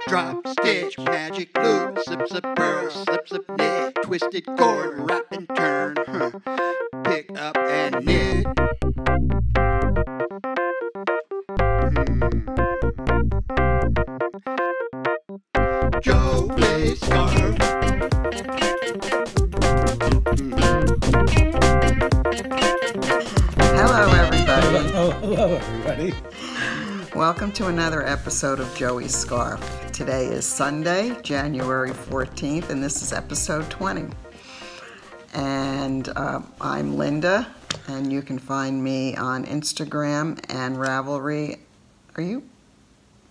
Drop, stitch, magic, glue, slip, slip, purl, slip, slip, knit, twisted cord, wrap and turn, pick up and knit. Joey scarf. Hello, everybody. Hello, everybody. Welcome to another episode of Joey's Scarf. Today is Sunday, January 14th, and this is episode 20. And I'm Linda, and you can find me on Instagram and Ravelry. Are you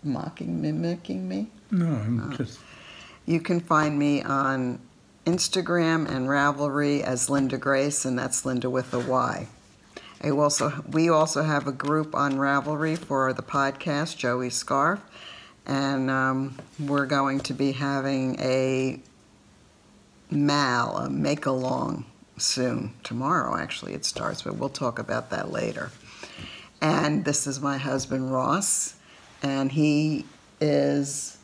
mimicking me? No, I'm just... You can find me on Instagram and Ravelry as Linda Grace, and that's Linda with a Y. We also have a group on Ravelry for the podcast, Joey's Scarf, and we're going to be having a make-along soon. Tomorrow, actually, it starts, but we'll talk about that later. And this is my husband, Ross, and he is,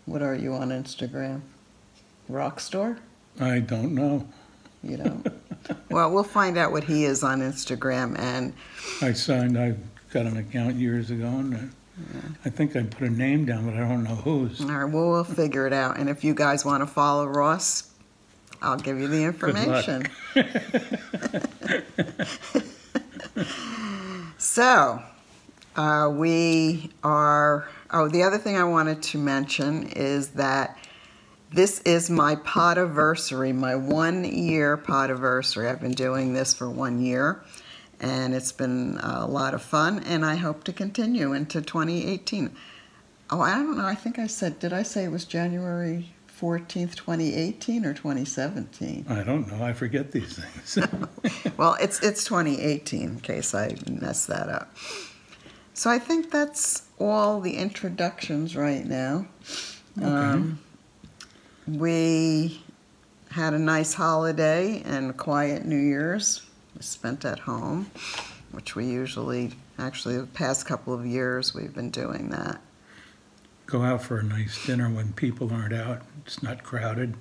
what are you on Instagram? Rockstar? I don't know. You don't? Well, we'll find out what he is on Instagram. And I got an account years ago, and I think I put a name down, but I don't know whose. All right, well, we'll figure it out. And if you guys want to follow Ross, I'll give you the information. Good luck. So, the other thing I wanted to mention is that this is my podiversary, my 1-year podiversary. I've been doing this for 1 year, and it's been a lot of fun, and I hope to continue into 2018. Oh, I don't know. I think did I say it was January 14th, 2018 or 2017? I don't know. I forget these things. Well, it's 2018 in case I mess that up. So I think that's all the introductions right now. Okay. We had a nice holiday and a quiet New Year's. We spent at home, which we usually, actually the past couple of years, we've been doing that. Go out for a nice dinner when people aren't out. It's not crowded,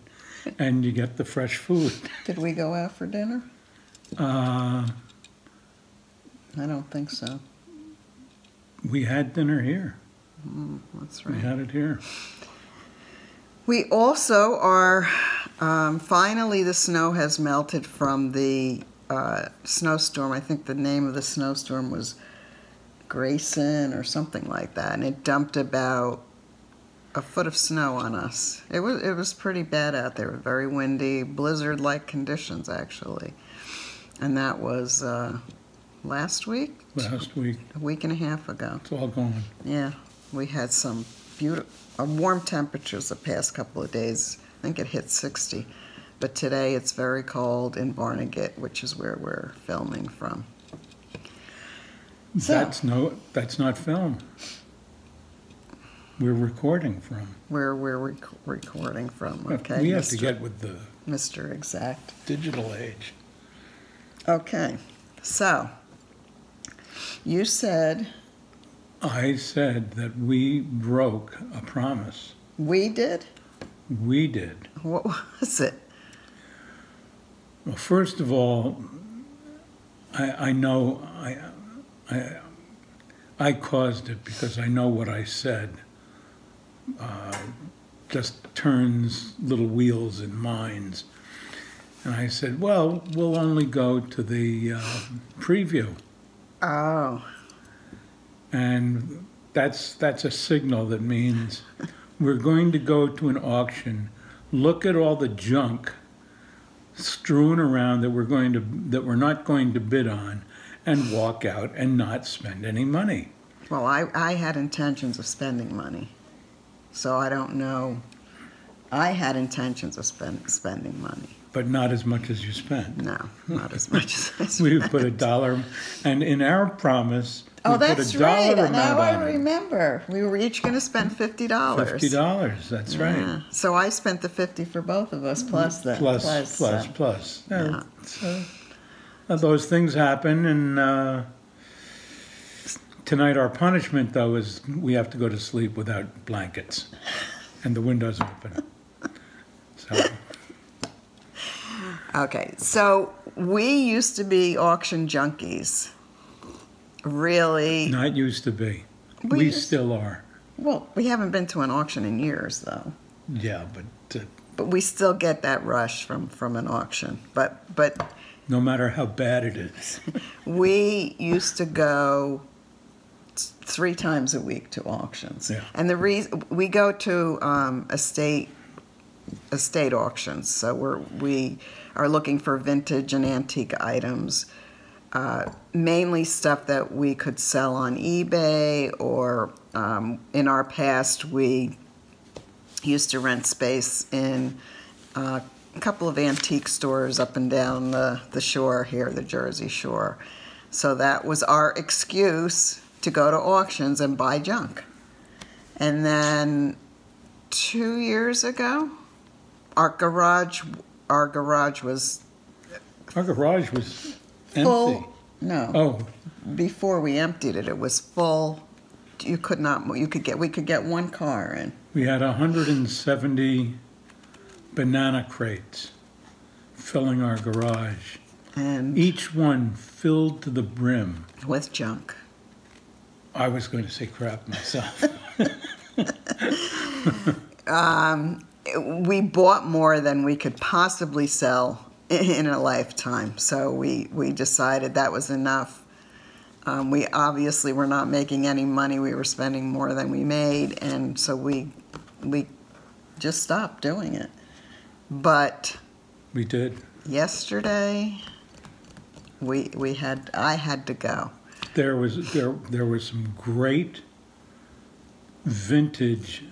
and you get the fresh food. Did we go out for dinner? I don't think so. We had dinner here. That's right. We had it here. We also are, finally the snow has melted from the snowstorm. I think the name of the snowstorm was Grayson or something like that. And it dumped about a foot of snow on us. It was pretty bad out there. Very windy, blizzard-like conditions, actually. And that was last week? Last week. A week and a half ago. It's all gone. Yeah, we had some beautiful, warm temperatures the past couple of days. I think it hit 60. But today it's very cold in Barnegat, which is where we're filming from. So, that's not film. We're recording from. Where we're recording from, okay? We have to get with the Mr. Exact. digital age. Okay, so you said... I said that we broke a promise. We did? We did. What was it? Well, first of all, I know I caused it because I know what I said just turns little wheels in minds. And I said, well, we'll only go to the preview. Oh. And that's a signal that means we're going to go to an auction, look at all the junk strewn around that we're not going to bid on, and walk out and not spend any money. Well, I had intentions of spending money. So I don't know. I had intentions of spending money. But not as much as you spent. No, not as much as I spent. We put $1, and in our promise, we put that's $1 right. amount Now I on it. remember. We were each going to spend $50. $50, that's right. Yeah. So I spent the 50 for both of us, plus that. Plus. Yeah. So, those things happen, and tonight our punishment, though, is we have to go to sleep without blankets, and the window's open. So. Okay, so we used to be auction junkies. Really? Not used to be. We We used- still are. Well, we haven't been to an auction in years, though. Yeah, but But we still get that rush from an auction. But no matter how bad it is. we used to go 3 times a week to auctions. Yeah. And the reason we go to estate auctions, so we are looking for vintage and antique items, mainly stuff that we could sell on eBay, or in our past we used to rent space in a couple of antique stores up and down the shore here, the Jersey Shore. So that was our excuse to go to auctions and buy junk. And then 2 years ago, our garage was Our garage was empty. full. No, Oh, before we emptied it, it was full. We could get one car in. we had 170 banana crates filling our garage. And Each one filled to the brim. with junk. I was going to say crap myself. We bought more than we could possibly sell in a lifetime, so we decided that was enough. We obviously were not making any money. We were spending more than we made, and so we just stopped doing it. But We did. yesterday, I had to go. There were some great vintage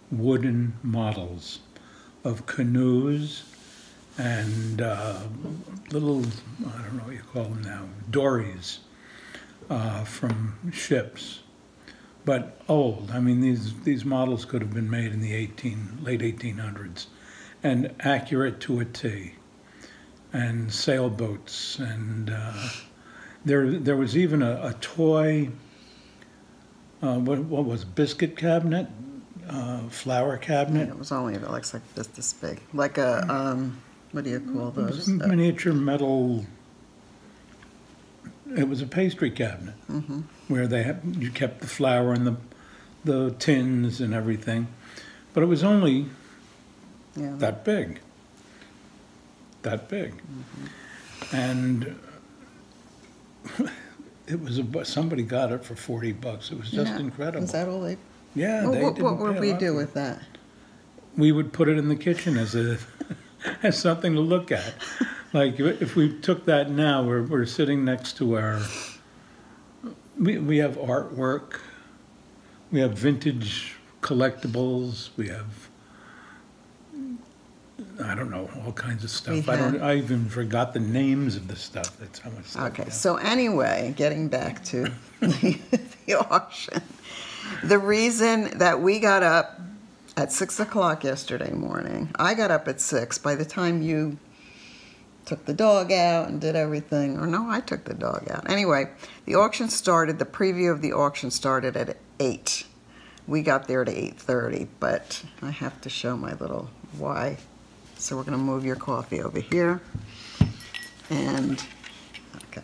wooden models of canoes and little, I don't know what you call them now, dories from ships, but old. I mean, these models could have been made in the late 1800s, and accurate to a T, and sailboats, and there was even a toy. What was biscuit cabinet, flower cabinet? It was only like this big, like a what do you call It was those? a miniature metal. It was a pastry cabinet where you kept the flour and the tins and everything, but it was only Yeah. that big. And it was somebody got it for $40. It was just Yeah. incredible. Is that all they? Yeah, Well, they what didn't would pay a we lot do for it. with that? We would put it in the kitchen as as something to look at. Like if we took that now, we're sitting next to our. We have artwork. We have vintage collectibles. We have. I don't know, all kinds of stuff. I even forgot the names of the stuff. That's how much stuff. we Okay, have. so anyway, getting back to the auction. The reason that we got up at 6 o'clock yesterday morning, I got up at 6. By the time you took the dog out and did everything, or no, I took the dog out. Anyway, the auction started, the preview of the auction started at 8. We got there at 8:30, but I have to show my little why. So we're going to move your coffee over here. And, okay,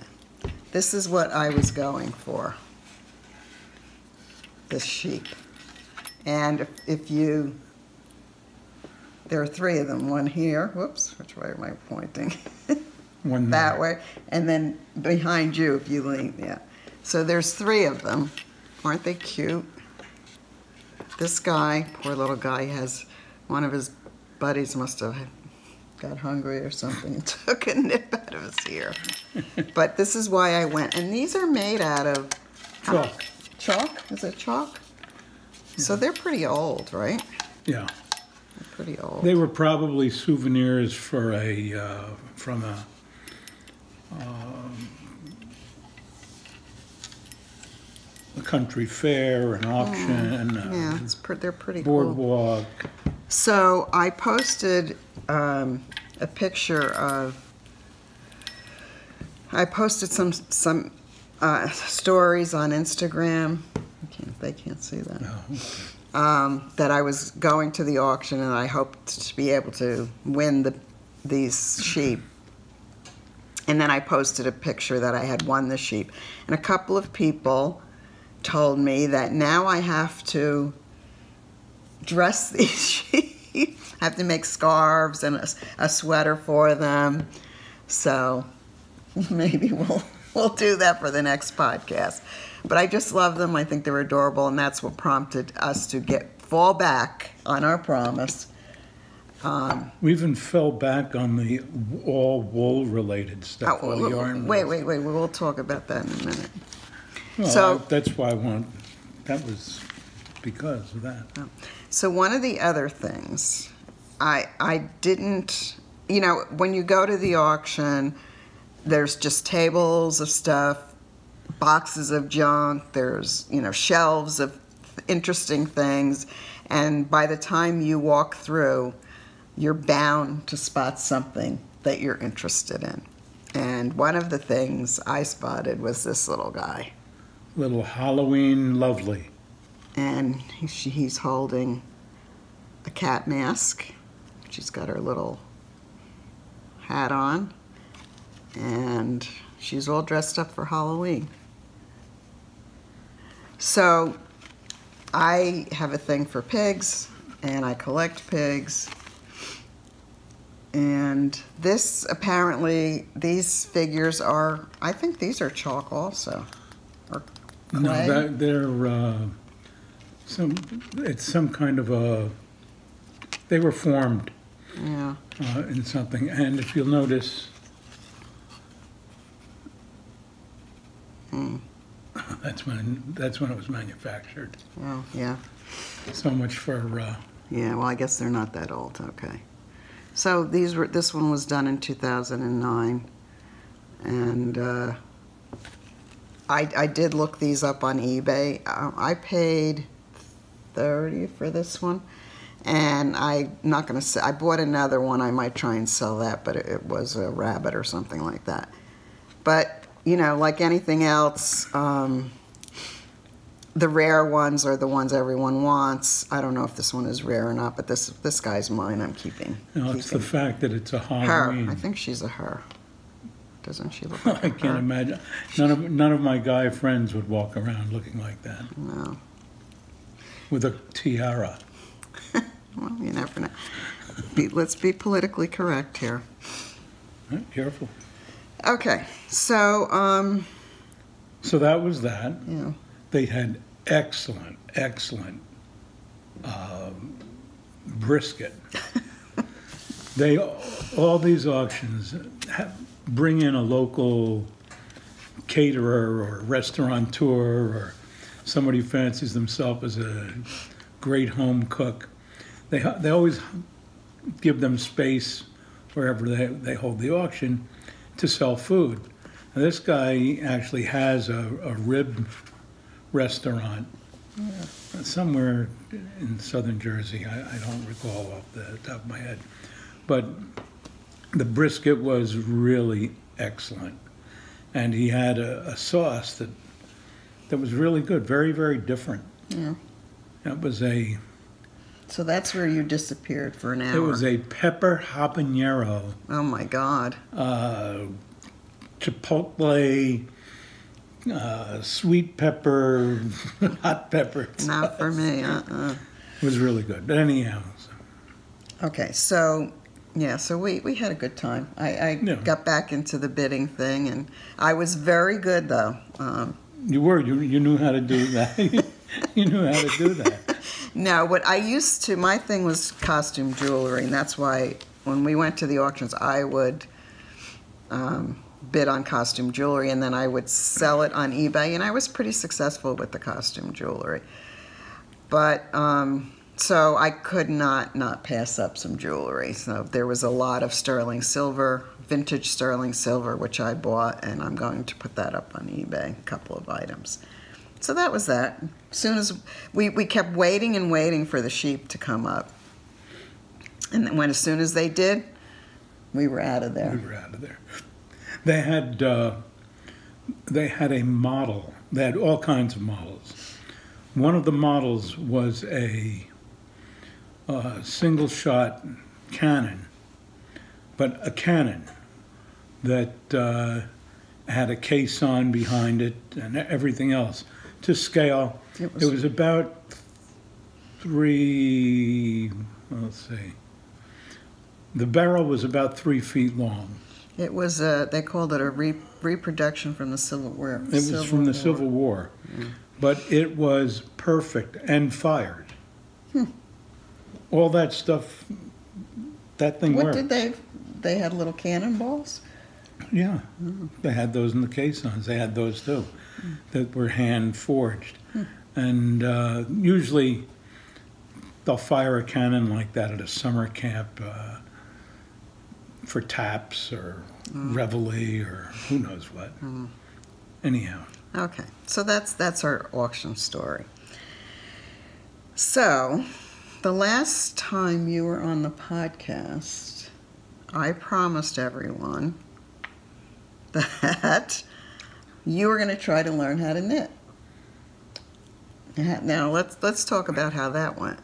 this is what I was going for, this sheep. And if you, there are 3 of them, one here, whoops, which way am I pointing? One That way, and then behind you if you lean, yeah. So there's 3 of them. Aren't they cute? This guy, poor little guy, has one of his buddies must have got hungry or something and took a nip out of his ear. But this is why I went. And these are made out of Chalk. Chalk? Is it chalk? So they're pretty old, right? Yeah. They're pretty old. They were probably souvenirs for from a country fair, an auction, Yeah, they're pretty boardwalk. cool. So I posted a picture of. I posted some stories on Instagram. They can't see that. Oh, okay. That I was going to the auction and I hoped to be able to win these sheep. And then I posted a picture that I had won the sheep. And a couple of people told me that now I have to dress these sheep. I have to make scarves and a sweater for them. So maybe we'll do that for the next podcast. But I just love them. I think they're adorable, and that's what prompted us to fall back on our promise. We even fell back on the all wool related stuff. All the yarn. Wait. We'll talk about that in a minute. Well, that's why that was because of that. So one of the other things, I didn't, when you go to the auction, there's just tables of stuff, boxes of junk, there's, shelves of interesting things, and by the time you walk through, you're bound to spot something that you're interested in. And one of the things I spotted was this little guy. Little Halloween lovely. And he's holding a cat mask. She's got her little hat on. And she's all dressed up for Halloween. So I have a thing for pigs, and I collect pigs. And this, apparently, these figures are, I think these are chalk also. Or clay. No, they're it's some kind of they were formed in something. And if you'll notice, that's when it was manufactured. Oh, yeah. So much for yeah, well, I guess they're not that old. Okay. So this one was done in 2009, and I did look these up on eBay. I paid $30 for this one, and I'm not going to say, I bought another one. I might try and sell that, but it was a rabbit or something like that. But, like anything else, the rare ones are the ones everyone wants. I don't know if this one is rare or not, but this guy's mine. I'm keeping. No, it's the fact that it's a Halloween. Her. I think she's a her. Doesn't she look like I can't imagine. None of my guy friends would walk around looking like that. No. With a tiara. Well, you never know. Let's be politically correct here. Careful. Okay, so so that was that. Yeah. They had excellent brisket. All these auctions bring in a local caterer or restaurateur or somebody who fancies themselves as a great home cook. They always give them space wherever they hold the auction to sell food. Now, this guy actually has a rib restaurant somewhere in southern Jersey. I don't recall off the top of my head. But the brisket was really excellent. And he had a sauce that was really good, very, very different. Yeah. It was So that's where you disappeared for an hour. It was a pepper habanero. Oh my God. Chipotle, sweet pepper, hot pepper. Not for me. It was really good. But anyhow. Okay, so yeah, so we had a good time. I got back into the bidding thing, and I was very good though. You were. You knew how to do that. You knew how to do that. No, what I used to, my thing was costume jewelry, and that's why when we went to the auctions, I would bid on costume jewelry, and then I would sell it on eBay, and I was pretty successful with the costume jewelry. But so I could not pass up some jewelry. So there was a lot of sterling silver, vintage sterling silver, which I bought, and I'm going to put that up on eBay, a couple of items. So that was that. As soon as we kept waiting and waiting for the sheep to come up. And then as soon as they did, we were out of there. We were out of there. They had a model. They had all kinds of models. One of the models was a single-shot cannon, but a cannon that had a caisson behind it and everything else to scale. It was about let's see. The barrel was about 3 feet long. It was they called it a reproduction from the Civil War. It was from the Civil War, but it was perfect and fired. All that stuff, that thing worked. What did they had little cannonballs? Yeah, they had those in the caissons. They had those too, that were hand forged, and usually they'll fire a cannon like that at a summer camp. For taps or reveille or who knows what. Anyhow. Okay, so that's our auction story. So, the last time you were on the podcast, I promised everyone that you were going to try to learn how to knit. Now let's talk about how that went.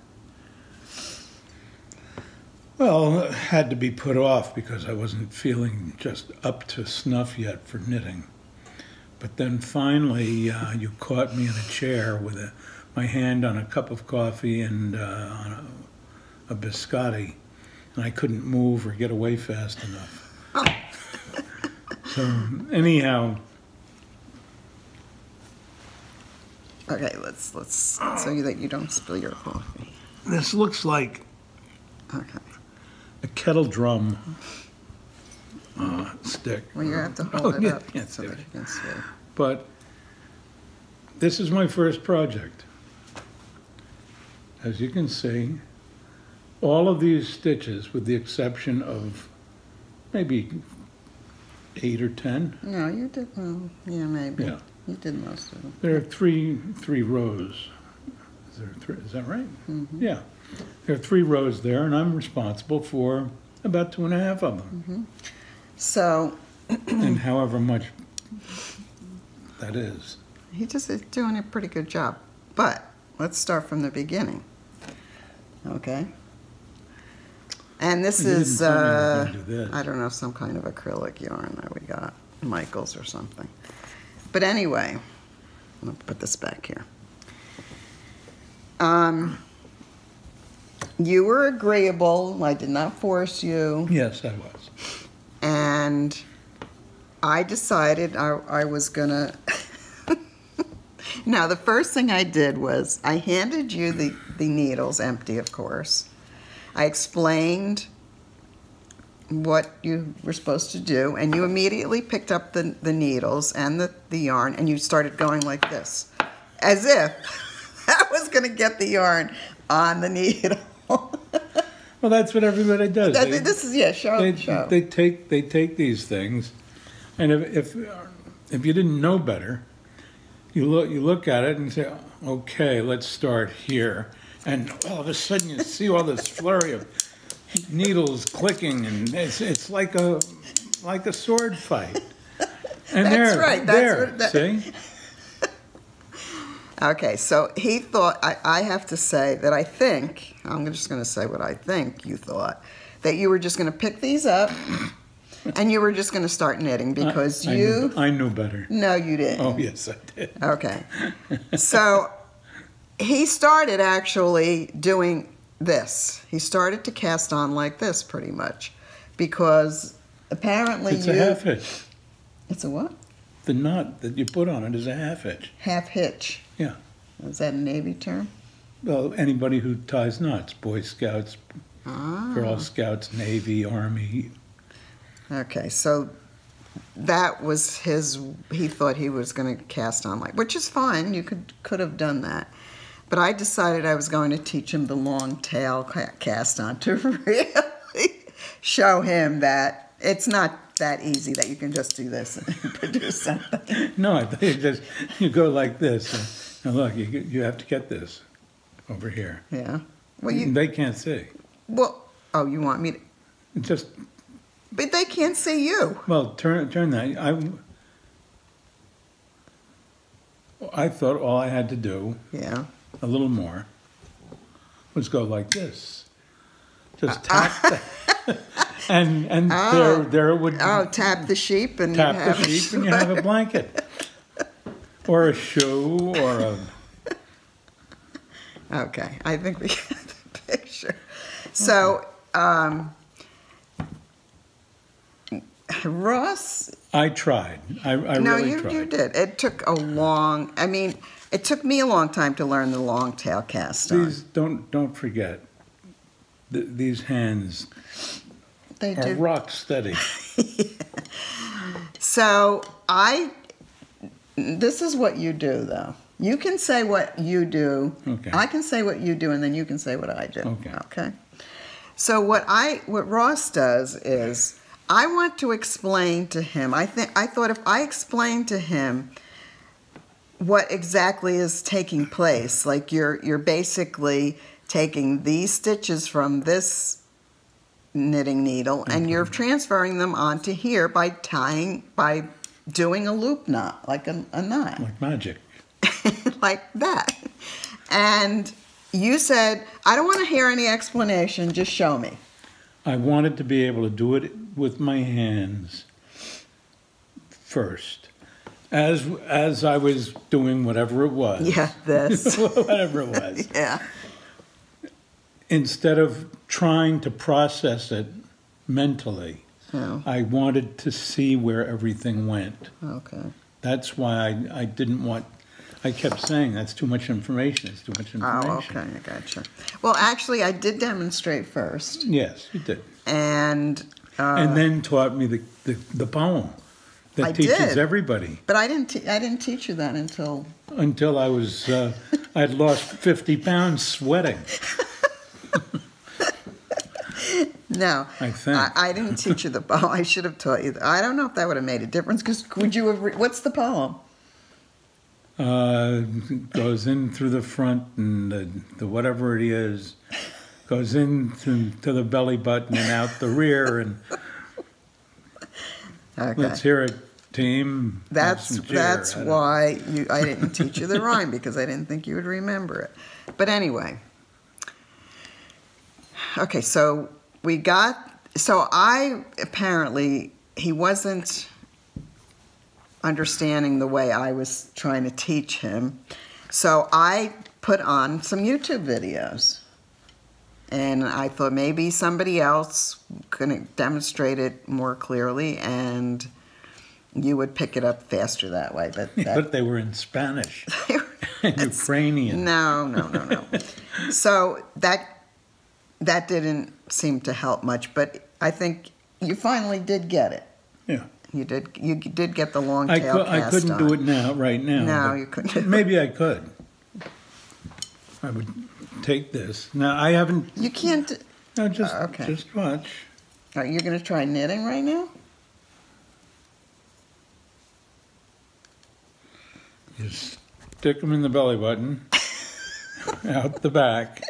Well, it had to be put off because I wasn't feeling just up to snuff yet for knitting. But then finally, you caught me in a chair with my hand on a cup of coffee and on a biscotti, and I couldn't move or get away fast enough. So anyhow. Okay, let's so that you don't spill your coffee. This looks like a kettle drum stick. Well, you have to hold it up yes, so that you can see. But this is my first project. As you can see, all of these stitches, with the exception of maybe 8 or 10. No, you did. Well, yeah, maybe. Yeah. You did most of them. There are three rows. Is that right? Yeah. There are 3 rows there, and I'm responsible for about 2.5 of them. So, and however much that is. He just is doing a pretty good job. But let's start from the beginning. Okay. And this is, I don't know, some kind of acrylic yarn that we got, Michael's or something. But anyway, I'll put this back here. You were agreeable. I did not force you. Yes, I was. And I decided I was going to... Now, the first thing I did was I handed you the needles, empty, of course. I explained what you were supposed to do, and you immediately picked up the needles and the yarn, and you started going like this, as if I was going to get the yarn on the needle. Well, that's what everybody does. This is show. They take these things, and if you didn't know better, you look at it and say, okay, let's start here, and all of a sudden you see all this flurry of needles clicking, and it's like a sword fight. And that's right. See. Okay, so he thought, I have to say that I think, I'm just going to say what I think you thought, that you were just going to pick these up and you were just going to start knitting because I knew better. No, you didn't. Oh, yes, I did. Okay. So he started actually doing this. He started to cast on like this pretty much because apparently it's a half hitch. It's a what? The knot that you put on it is a half hitch. Half hitch. Yeah. Is that a Navy term? Well, anybody who ties knots, Boy Scouts, Girl Scouts, Navy, Army. Okay, so that was he thought he was going to cast on like, which is fine, you could have done that. But I decided I was going to teach him the long tail cast on to really show him that it's not that easy that you can just do this and produce something. No, I think you go like this. And look, you have to get this over here. Yeah. Well, they can't see. Well, oh, you want me to? Just. But they can't see you. Well, turn that. I thought all I had to do. Yeah. A little more. Was go like this. Just tap that. And there it would. Oh, tap the sheep and tap the sheep and you have a blanket. Or a shoe or a. Okay, I think we got the picture. So, Ross. I tried. I no, really tried. You did. It took a long. I mean, it took me a long time to learn the long tail cast on. These don't forget. These hands They are do. rock steady. Yeah. So this is what you do, though. You can say what you do. Okay. I can say what you do, and then you can say what I do. Okay. Okay. So what Ross does is I want to explain to him. I thought if I explained to him what exactly is taking place, like you're basically taking these stitches from this knitting needle and you're transferring them onto here by doing a loop knot, like a knot. Like magic. Like that. And you said, I don't want to hear any explanation, just show me. I wanted to be able to do it with my hands first. As I was doing whatever it was. Yeah, this. Whatever it was. Yeah. Instead of trying to process it mentally, Oh. I wanted to see where everything went. Okay. That's why I didn't want, I kept saying, that's too much information, it's too much information. Oh, okay, I gotcha. Well, actually, I did demonstrate first. Yes, you did. And then taught me the poem that I teaches did. everybody. But I didn't teach you that until I was, I'd lost 50 pounds sweating. no. I think. I didn't teach you the poem. I should have taught you. I don't know if that would have made a difference. Because would you have? What's the poem? Goes in through the front and the whatever it is goes in to the belly button and out the rear and Okay. let's hear it, team. That's why I didn't teach you the rhyme, because I didn't think you would remember it. But anyway. Okay, so apparently he wasn't understanding the way I was trying to teach him. So I put on some YouTube videos. And I thought maybe somebody else could demonstrate it more clearly and you would pick it up faster that way. But they were in Spanish and Ukrainian. No. So that didn't seem to help much, but I think you finally did get it. Yeah. You did get the long tail cast I couldn't on. do it right now. No, you couldn't. Maybe I could. I would take this. Now, I haven't... You can't... No, just watch. Are you going to try knitting right now? You stick them in the belly button, out the back.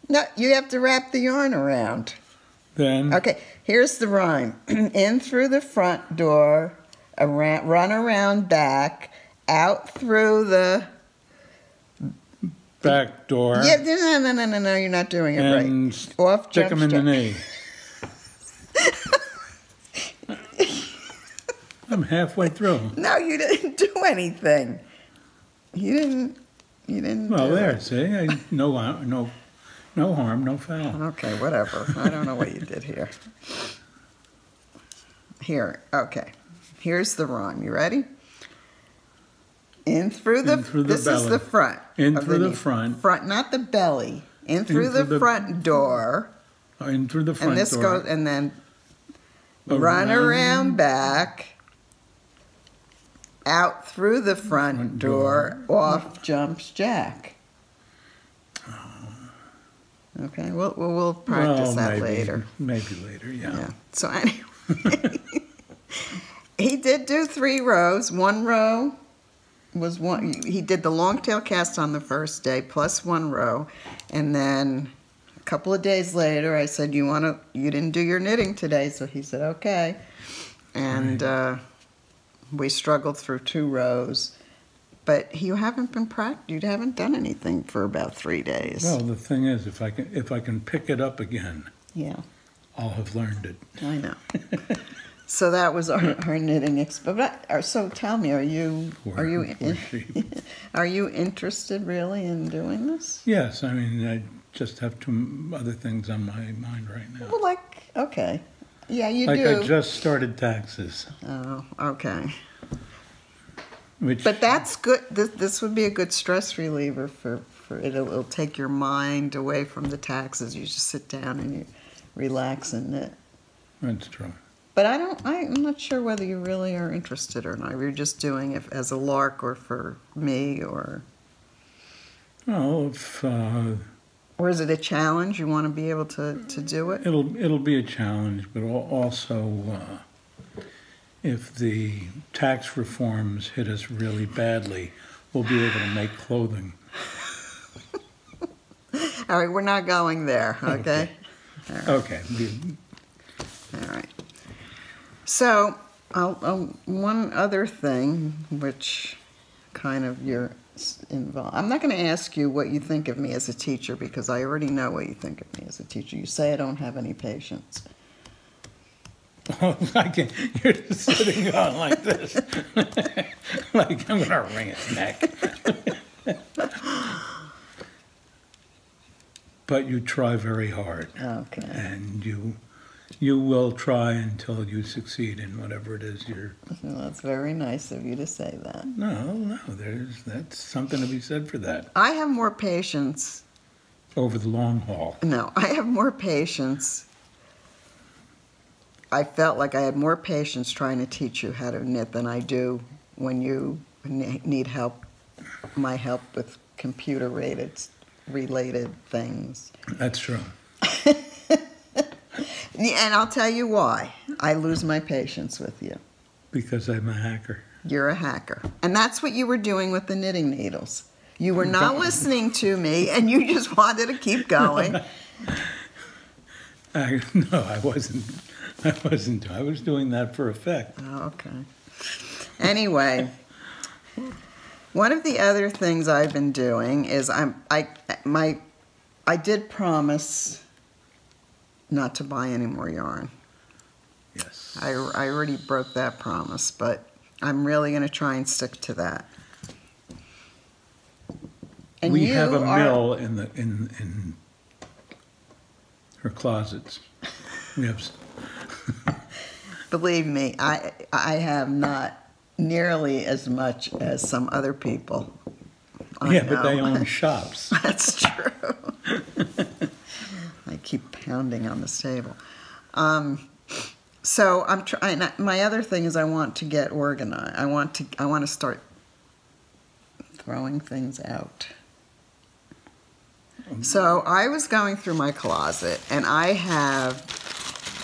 No, you have to wrap the yarn around. Then... Okay, here's the rhyme. In through the front door, run around back, out through the... back door. Yeah, no, you're not doing it and right. Off stick them in the knee. I'm halfway through. No, you didn't do anything. You didn't. Well, do there, it. see? No harm, no foul. Okay, whatever. I don't know what you did here. Here, okay. Here's the rhyme. You ready? In through the this belly. Is the front. In of through the knee. front. Front, not the belly. In through the front door. In through the front And this door. goes, and then run around back. Out through the front door, off jumps Jack. Okay, we'll practice that later. Maybe later, yeah. So anyway, he did do 3 rows. 1 row was he did the long tail cast on the first day plus 1 row, and then a couple of days later I said, you didn't do your knitting today, so he said okay, and we struggled through 2 rows. But you haven't done anything for about 3 days. Well, the thing is, if I can pick it up again, yeah, I'll have learned it. I know. So that was our knitting experience. So tell me, are you interested really in doing this? Yes, I mean I just have 2 other things on my mind right now. Well, okay, yeah, you do. Like I just started taxes. Oh, okay. But that's good. This would be a good stress reliever for it. It'll take your mind away from the taxes. You just sit down and you relax and knit. That's true. But I'm not sure whether you really are interested or not. You're just doing it as a lark or for me or. Oh, or is it a challenge? You want to be able to do it? It'll be a challenge, but also. If the tax reforms hit us really badly, we'll be able to make clothing. All right, we're not going there, okay? All right. Okay. All right. So, one other thing, which kind of you're involved. I'm not going to ask you what you think of me as a teacher because I already know what you think of me as a teacher. You say I don't have any patience. Oh, you're just sitting on like this. Like I'm going to wring its neck. But you try very hard. Okay. And you will try until you succeed in whatever it is you're... Well, that's very nice of you to say that. No, that's something to be said for that. I have more patience... Over the long haul. No, I have more patience... I felt like I had more patience trying to teach you how to knit than I do when you need my help with computer-related things. That's true. And I'll tell you why. I lose my patience with you. Because I'm a hacker. You're a hacker. And that's what you were doing with the knitting needles. You were not listening to me, and you just wanted to keep going. No, I wasn't. I was doing that for effect. Oh, okay. Anyway, one of the other things I've been doing is I did promise not to buy any more yarn. Yes. I already broke that promise, but I'm really going to try and stick to that. And we have a mill in her closets. We have. Believe me, I have not nearly as much as some other people. Yeah, but they own shops. That's true. I keep pounding on the table. So I'm trying. My other thing is I want to get organized. I want to start throwing things out. So I was going through my closet, and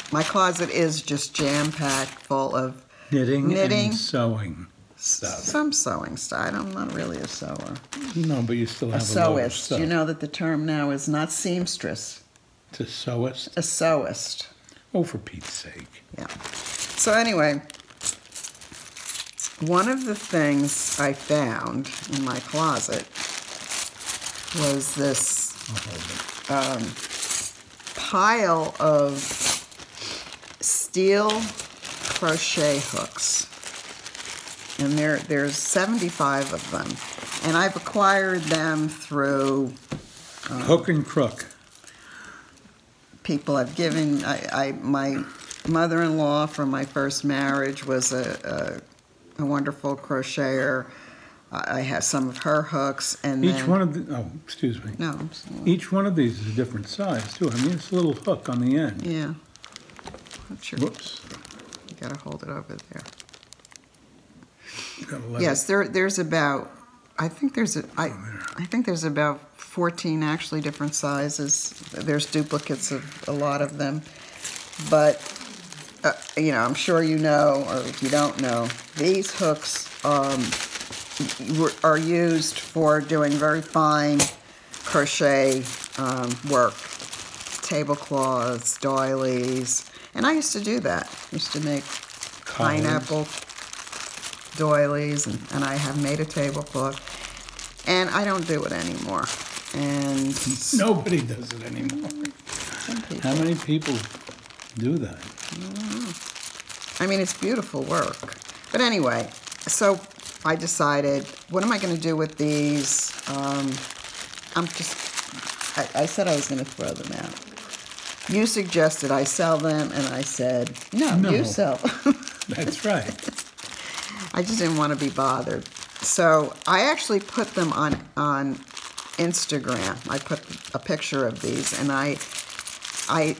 my closet is just jam-packed full of knitting and sewing stuff. Some sewing stuff. I'm not really a sewer. No, but you still have a sewist. Stuff. You know that the term now is not seamstress. It's a sewist? A sewist. Oh, for Pete's sake. Yeah. So anyway, one of the things I found in my closet was this pile of steel crochet hooks, and there's 75 of them, and I've acquired them through hook and crook. People have given. My mother-in-law from my first marriage was a wonderful crocheter. I have some of her hooks, and each one of the. Oh, excuse me. No. Each one of these is a different size too. I mean, it's a little hook on the end. Yeah. Not sure. Whoops. You gotta hold it over there. You gotta let Yes, there's about. I think there's about 14 actually different sizes. There's duplicates of a lot of them. But, you know, I'm sure you know, or if you don't know, these hooks are used for doing very fine crochet work. Tablecloths, doilies. And I used to do that. I used to make pineapple doilies, and I have made a tablecloth. And I don't do it anymore. And nobody does it anymore. How many people do that? I don't know. I mean, it's beautiful work. But anyway, so I decided, what am I going to do with these? I said I was going to throw them out. You suggested I sell them, and I said, no. You sell them. That's right. I just didn't want to be bothered. So I actually put them on Instagram. I put a picture of these, and I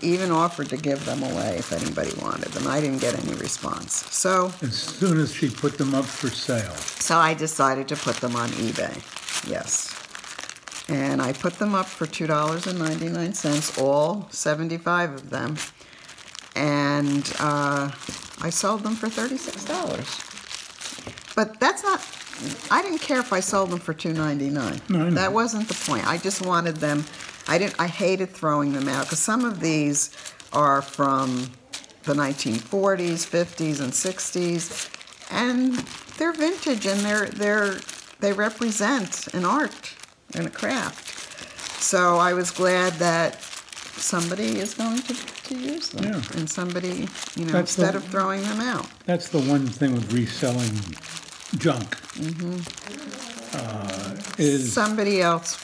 even offered to give them away if anybody wanted them. I didn't get any response. So as soon as she put them up for sale. So I decided to put them on eBay. Yes. And I put them up for $2.99, all 75 of them. And I sold them for $36. But that's not, I didn't care if I sold them for $2.99. No, that wasn't the point. I just wanted them, I hated throwing them out, because some of these are from the 1940s, 50s, and 60s. And they're vintage, and they represent an art and a craft. So I was glad that somebody is going to use them. Yeah. And somebody, you know, instead of throwing them out. That's the one thing with reselling junk. Is somebody else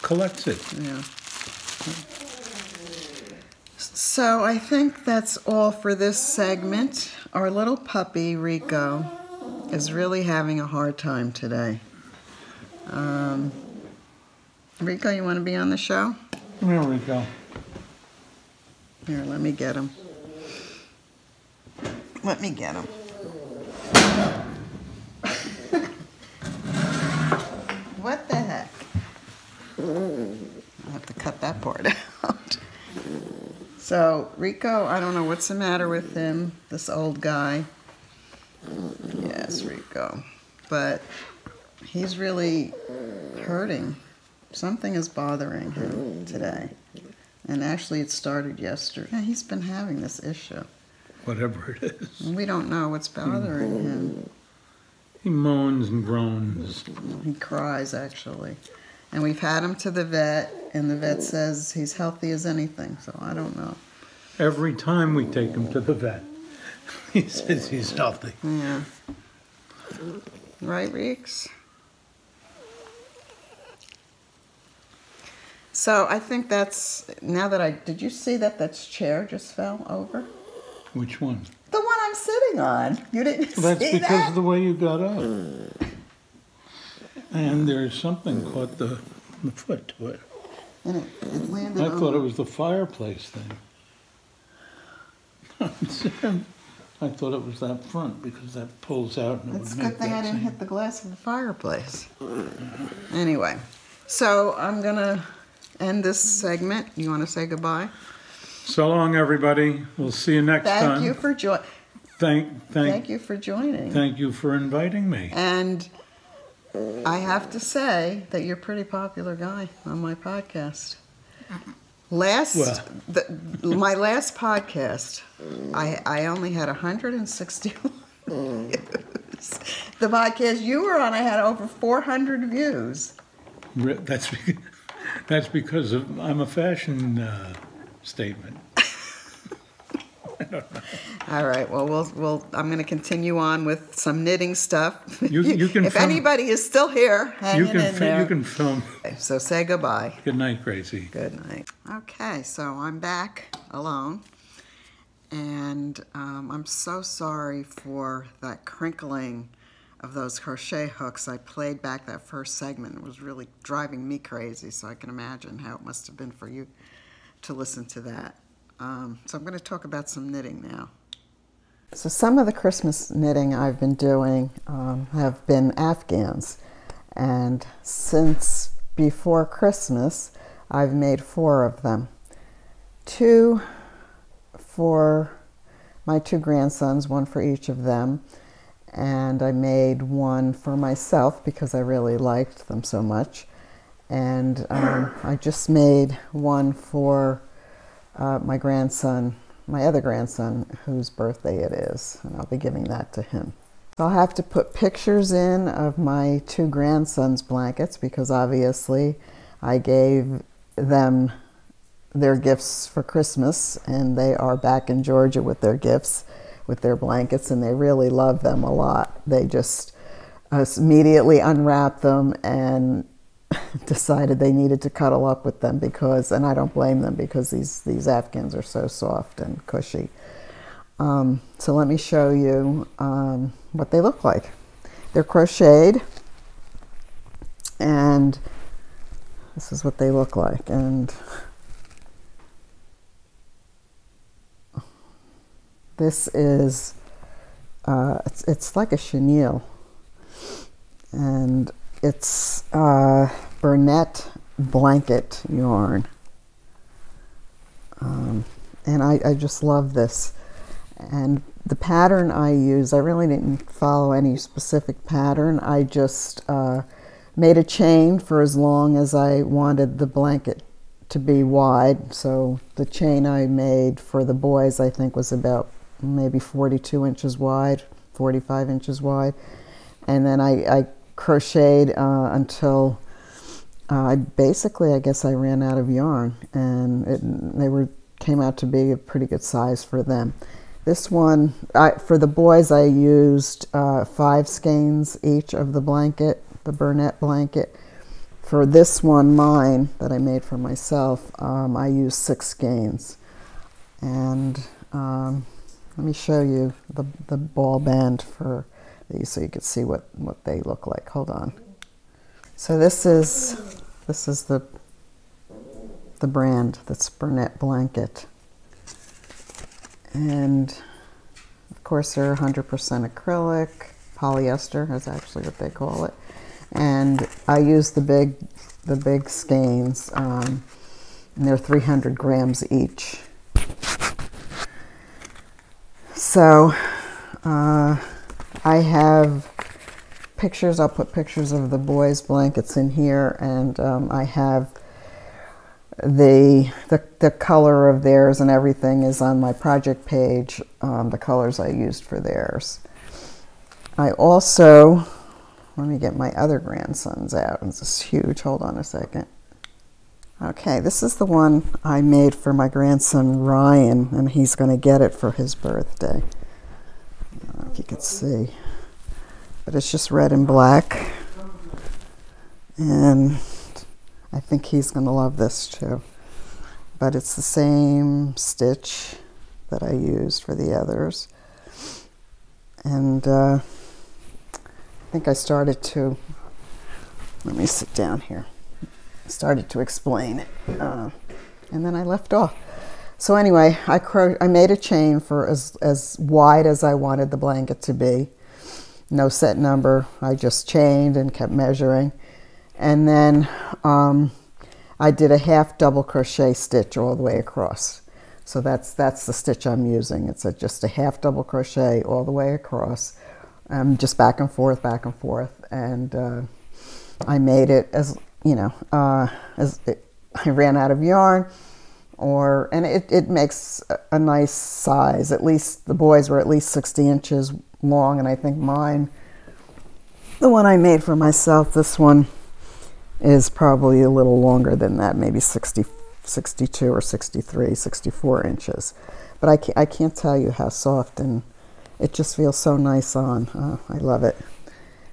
collects it. Yeah. So I think that's all for this segment. Our little puppy, Rico, is really having a hard time today. Rico, you want to be on the show? Come here, Rico. Here, let me get him. Let me get him. What the heck? I'll have to cut that part out. So, Rico, I don't know what's the matter with him, this old guy. Yes, Rico. But he's really hurting. Something is bothering him today. And actually it started yesterday. Yeah, he's been having this issue. Whatever it is. And we don't know what's bothering him. He moans and groans. He cries, actually. And we've had him to the vet, and the vet says he's healthy as anything, so I don't know. Every time we take him to the vet, he says he's healthy. Yeah. Right, Reeks? So I think that's, now that did you see that chair just fell over? Which one? The one I'm sitting on. You didn't see that? That's because of the way you got up. And there's something caught the foot to it. And it landed I thought it was the fireplace thing. I thought it was that front because that pulls out and it It's would a make good thing that I didn't sound. hit the glass of the fireplace. Anyway, so I'm going to end this segment. You want to say goodbye? So long, everybody. We'll see you next time. Thank you for joining. Thank you for joining. Thank you for inviting me. And I have to say that you're a pretty popular guy on my podcast. My last podcast, I only had 160 views. The podcast you were on, I had over 400 views. That's because I'm a fashion statement. I don't know. All right. Well, I'm going to continue on with some knitting stuff. You can. If anybody is still here, hanging in there. You can film. Okay, so say goodbye. Good night, Gracie. Good night. Okay, so I'm back alone, and I'm so sorry for that crinkling of those crochet hooks. I played back that first segment. It was really driving me crazy, so I can imagine how it must have been for you to listen to that. So I'm going to talk about some knitting now. So some of the Christmas knitting I've been doing have been Afghans. And since before Christmas, I've made 4 of them. 2 for my 2 grandsons, 1 for each of them. And I made 1 for myself because I really liked them so much. And I just made 1 for my grandson, my other grandson, whose birthday it is. And I'll be giving that to him. I'll have to put pictures in of my 2 grandsons' blankets because obviously I gave them their gifts for Christmas, and they are back in Georgia with their gifts, with their blankets, and they really love them a lot. They just immediately unwrapped them and decided they needed to cuddle up with them because, and I don't blame them because these Afghans are so soft and cushy. So let me show you what they look like. They're crocheted, and this is what they look like. And this is, it's like a chenille, and it's Bernat Blanket yarn. And I just love this. And the pattern I use, I really didn't follow any specific pattern. I just made a chain for as long as I wanted the blanket to be wide. So the chain I made for the boys, I think, was about maybe 42 inches wide, 45 inches wide. And then I crocheted until basically, I guess I ran out of yarn, and they came out to be a pretty good size for them. This one, for the boys, I used 5 skeins each of the blanket, the Bernat blanket. For this one, mine, that I made for myself, I used 6 skeins. And let me show you the ball band for these so you can see what they look like. Hold on. So this is the brand, that's Bernat Blanket. And of course they're 100% acrylic, polyester is actually what they call it. And I use the big skeins, and they're 300 grams each. So I have pictures, I'll put pictures of the boys' blankets in here, and I have the color of theirs and everything is on my project page, the colors I used for theirs. I also, let me get my other grandsons out. This is huge. Hold on a second. Okay, this is the one I made for my grandson Ryan, and he's going to get it for his birthday. I don't know if you can see, but it's just red and black, and I think he's going to love this too. But it's the same stitch that I used for the others. And I think I started to, let me sit down here, started to explain it, and then I left off. So anyway, I made a chain for as wide as I wanted the blanket to be. No set number, I just chained and kept measuring. And then I did a half double crochet stitch all the way across. So that's the stitch I'm using. It's just a half double crochet all the way across, just back and forth, and I made it as, you know, I ran out of yarn, and it makes a nice size. At least the boys were at least 60 inches long, and I think mine, the one I made for myself, this one is probably a little longer than that, maybe 62 or 63, 64 inches. But I can't tell you how soft, and it just feels so nice on. I love it.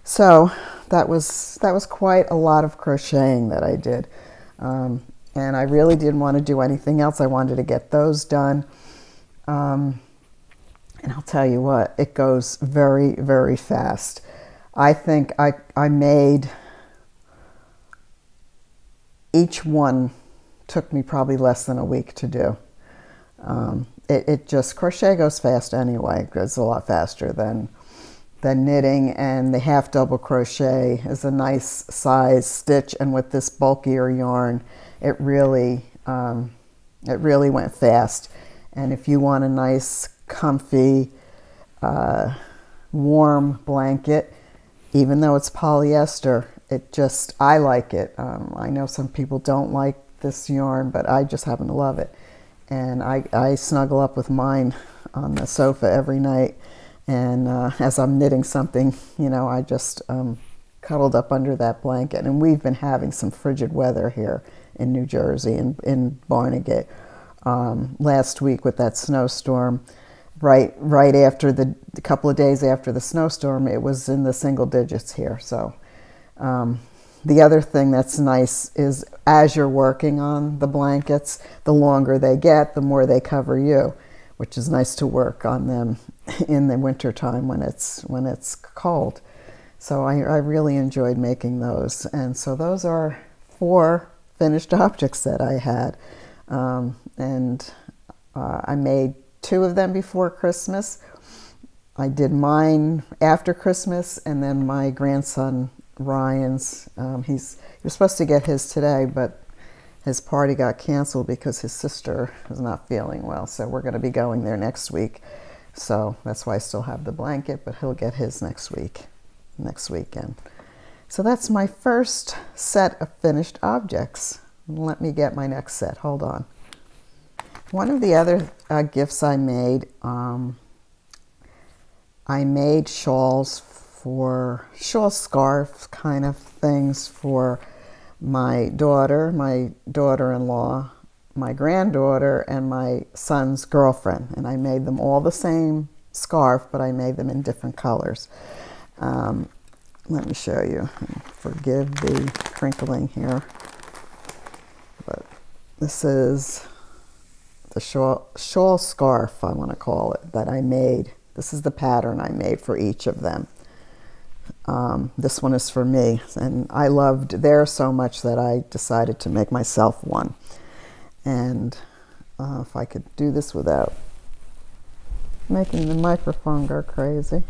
So that was quite a lot of crocheting that I did. And I really didn't want to do anything else. I wanted to get those done. And I'll tell you what, it goes very, very fast. I think I made, each one took me probably less than a week to do. It just, crochet goes fast anyway. It goes a lot faster than the knitting, and the half double crochet is a nice size stitch, and with this bulkier yarn it really went fast. And if you want a nice comfy warm blanket, even though it's polyester, I like it. I know some people don't like this yarn, but I just happen to love it. And I snuggle up with mine on the sofa every night. And as I'm knitting something, you know, I just cuddled up under that blanket. And we've been having some frigid weather here in New Jersey, in Barnegat. Last week with that snowstorm, right after a couple of days after the snowstorm, it was in the single digits here. So the other thing that's nice is as you're working on the blankets, the longer they get, the more they cover you, which is nice to work on them in the winter time when it's cold. So I really enjoyed making those. And so those are 4 finished objects that I had. I made 2 of them before Christmas. I did mine after Christmas, and then my grandson Ryan's, he was supposed to get his today, but his party got canceled because his sister is not feeling well, so we're going to be going there next week. So that's why I still have the blanket, but he'll get his next weekend. So that's my first set of finished objects. Let me get my next set. Hold on. One of the other gifts I made shawls, shawl scarf kind of things for my daughter-in-law, my granddaughter, and my son's girlfriend. And I made them all the same scarf, but I made them in different colors. Let me show you. Forgive the crinkling here. But this is the shawl scarf, I want to call it, that I made. This is the pattern I made for each of them. This one is for me, and I loved theirs so much that I decided to make myself one. And if I could do this without making the microphone go crazy.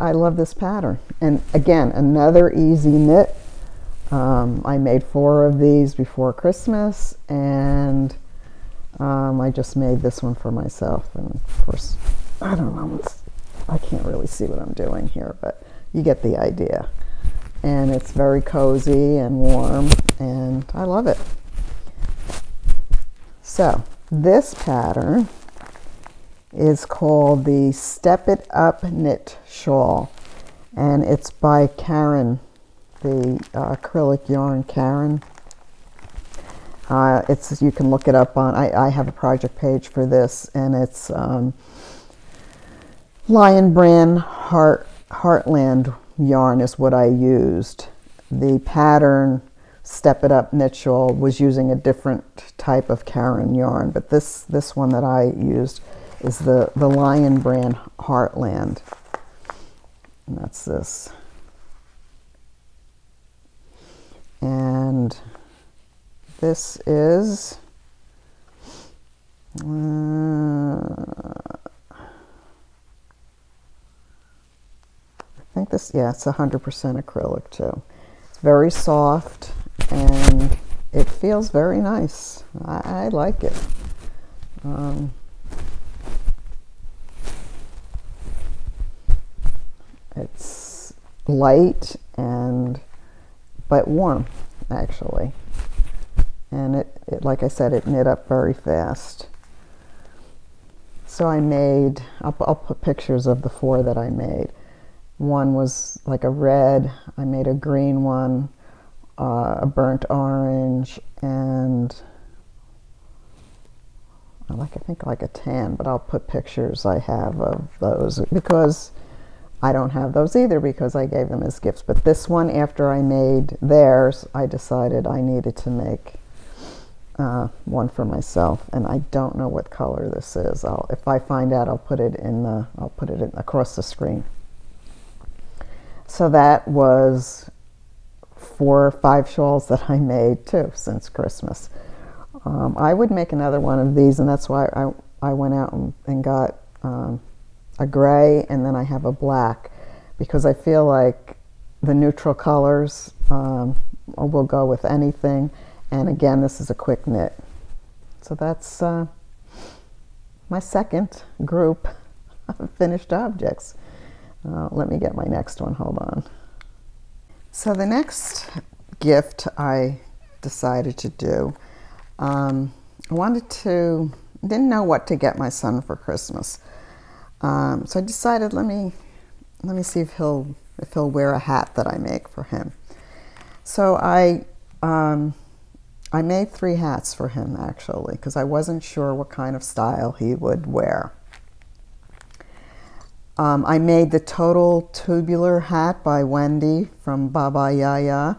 I love this pattern. And again, another easy knit. I made 4 of these before Christmas, and I just made this one for myself. And of course, I don't know, I can't really see what I'm doing here, but you get the idea. And it's very cozy and warm, and I love it. So this pattern is called the Step It Up Knit Shawl, and it's by Karen, the acrylic yarn Karen. You can look it up on, I have a project page for this, and it's Lion Brand Heartland yarn is what I used. The pattern Step It Up Knit Shawl was using a different type of Karen yarn, but this one that I used is the Lion Brand Heartland, and that's this. And this is I think this, yeah, it's 100% acrylic too. It's very soft and it feels very nice. I like it. It's light but warm, actually. And it, like I said, it knit up very fast. So I made, I'll put pictures of the 4 that I made. One was like a red, I made a green one, a burnt orange, and I think like a tan, but I'll put pictures I have of those, because I don't have those either, because I gave them as gifts. But this one, after I made theirs, I decided I needed to make one for myself, and I don't know what color this is. If I find out, I'll put it across the screen. So that was 4 or 5 shawls that I made too since Christmas. I would make another one of these, and that's why I went out and got a gray, and then I have a black, because I feel like the neutral colors will go with anything. And again, this is a quick knit. So that's my second group of finished objects. Let me get my next one, hold on. So the next gift I decided to do, I didn't know what to get my son for Christmas. So I decided, let me see if he'll wear a hat that I make for him. So I made 3 hats for him, actually, because I wasn't sure what kind of style he would wear. I made the Total Tubular hat by Wendy from Baa Baa YaYa.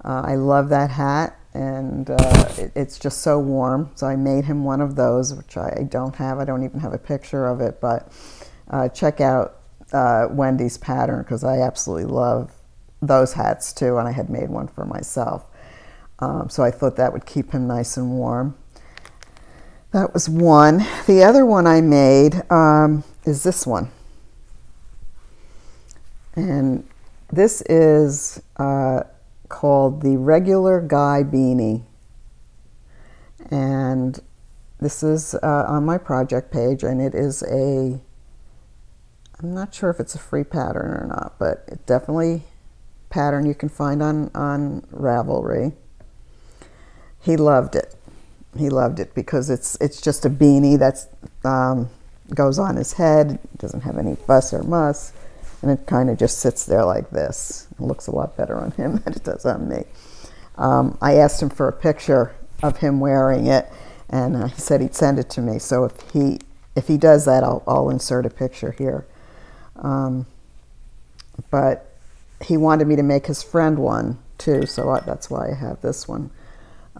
I love that hat, and it's just so warm. So I made him one of those, which I don't have. I don't even have a picture of it, but check out Wendy's pattern, because I absolutely love those hats too, and I had made one for myself. So I thought that would keep him nice and warm. That was one. The other one I made is this one. And this is called the Regular Guy Beanie. And this is on my project page, and it is I'm not sure if it's a free pattern or not, but it's definitely a pattern you can find on Ravelry. He loved it. He loved it because it's just a beanie that's goes on his head, doesn't have any fuss or muss, and it kind of just sits there like this. It looks a lot better on him than it does on me. I asked him for a picture of him wearing it, and he said he'd send it to me. So if he does that, I'll insert a picture here. But he wanted me to make his friend one too, so that's why I have this one.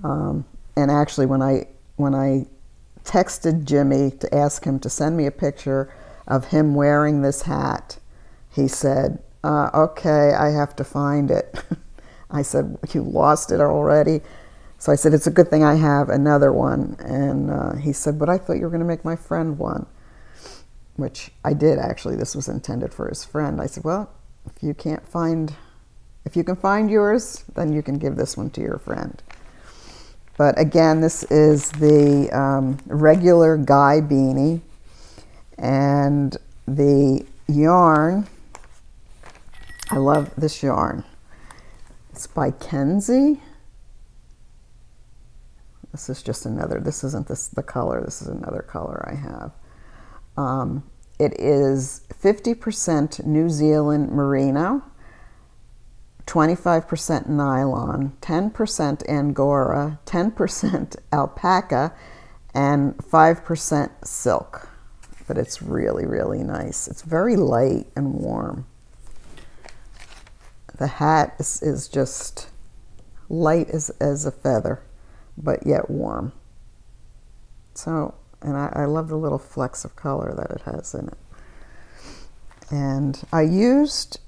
And actually, when I texted Jimmy to ask him to send me a picture of him wearing this hat, he said, okay, I have to find it. I said, you lost it already? So I said, it's a good thing I have another one. And he said, but I thought you were going to make my friend one, which I did, actually. This was intended for his friend. I said, well, if you can find yours, then you can give this one to your friend. But again, this is the Regular Guy Beanie, and the yarn, I love this yarn. It's by Kenzie. This is just another, this isn't the color, this is another color I have. It is 50% New Zealand merino, 25% nylon, 10% angora, 10% alpaca, and 5% silk. But it's really, really nice. It's very light and warm. The hat is just light as a feather, but yet warm. So, and I love the little flecks of color that it has in it. And I used,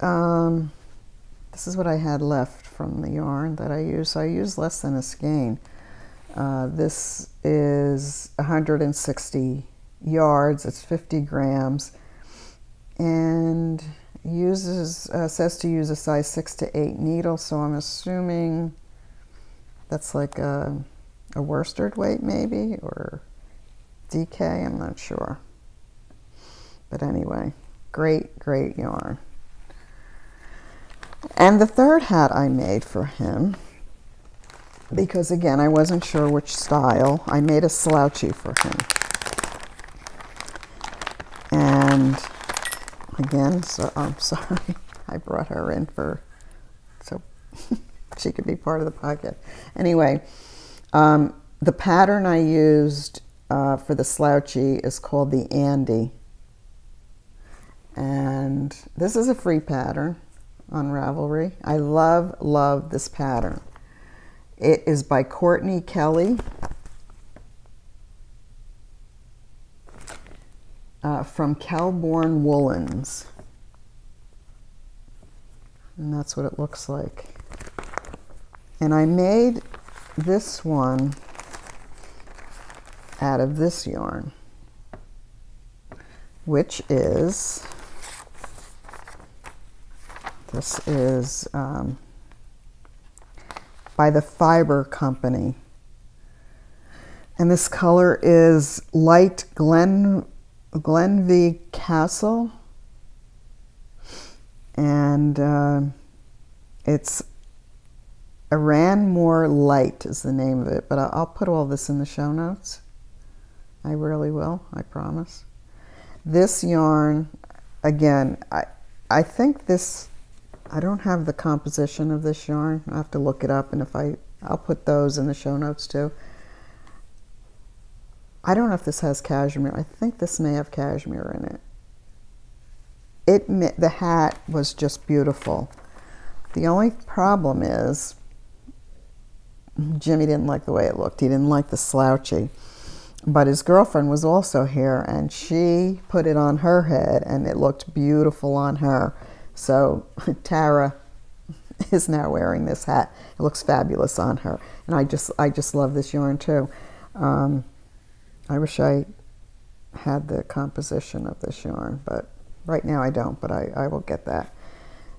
this is what I had left from the yarn that I used. So I used less than a skein. This is 160 yards, it's 50 grams, and says to use a size 6 to 8 needle, so I'm assuming that's like a worsted weight maybe, or DK, I'm not sure. But anyway, great, great yarn. And the third hat I made for him, because again, I wasn't sure which style, I made a slouchy for him. And again, so I'm sorry, I brought her in so she could be part of the podcast. Anyway, the pattern I used for the slouchy is called the Andi. And this is a free pattern on Ravelry. I love this pattern. It is by Courtney Kelly. From Kelbourne Woolens. And that's what it looks like. And I made this one out of this yarn, which is, this is by the Fiber Company. And this color is light Glenvie Castle. And it's More Light is the name of it. But I'll put all this in the show notes. I really will, I promise. This yarn, again, I think this, I don't have the composition of this yarn. I have to look it up, and if I'll put those in the show notes too. I don't know if this has cashmere. I think this may have cashmere in it. The hat was just beautiful. The only problem is Jimmy didn't like the way it looked. He didn't like the slouchy. But his girlfriend was also here, and she put it on her head, and it looked beautiful on her. So Tara is now wearing this hat. It looks fabulous on her, and I just love this yarn too. I wish I had the composition of this yarn, but right now I don't, but I will get that.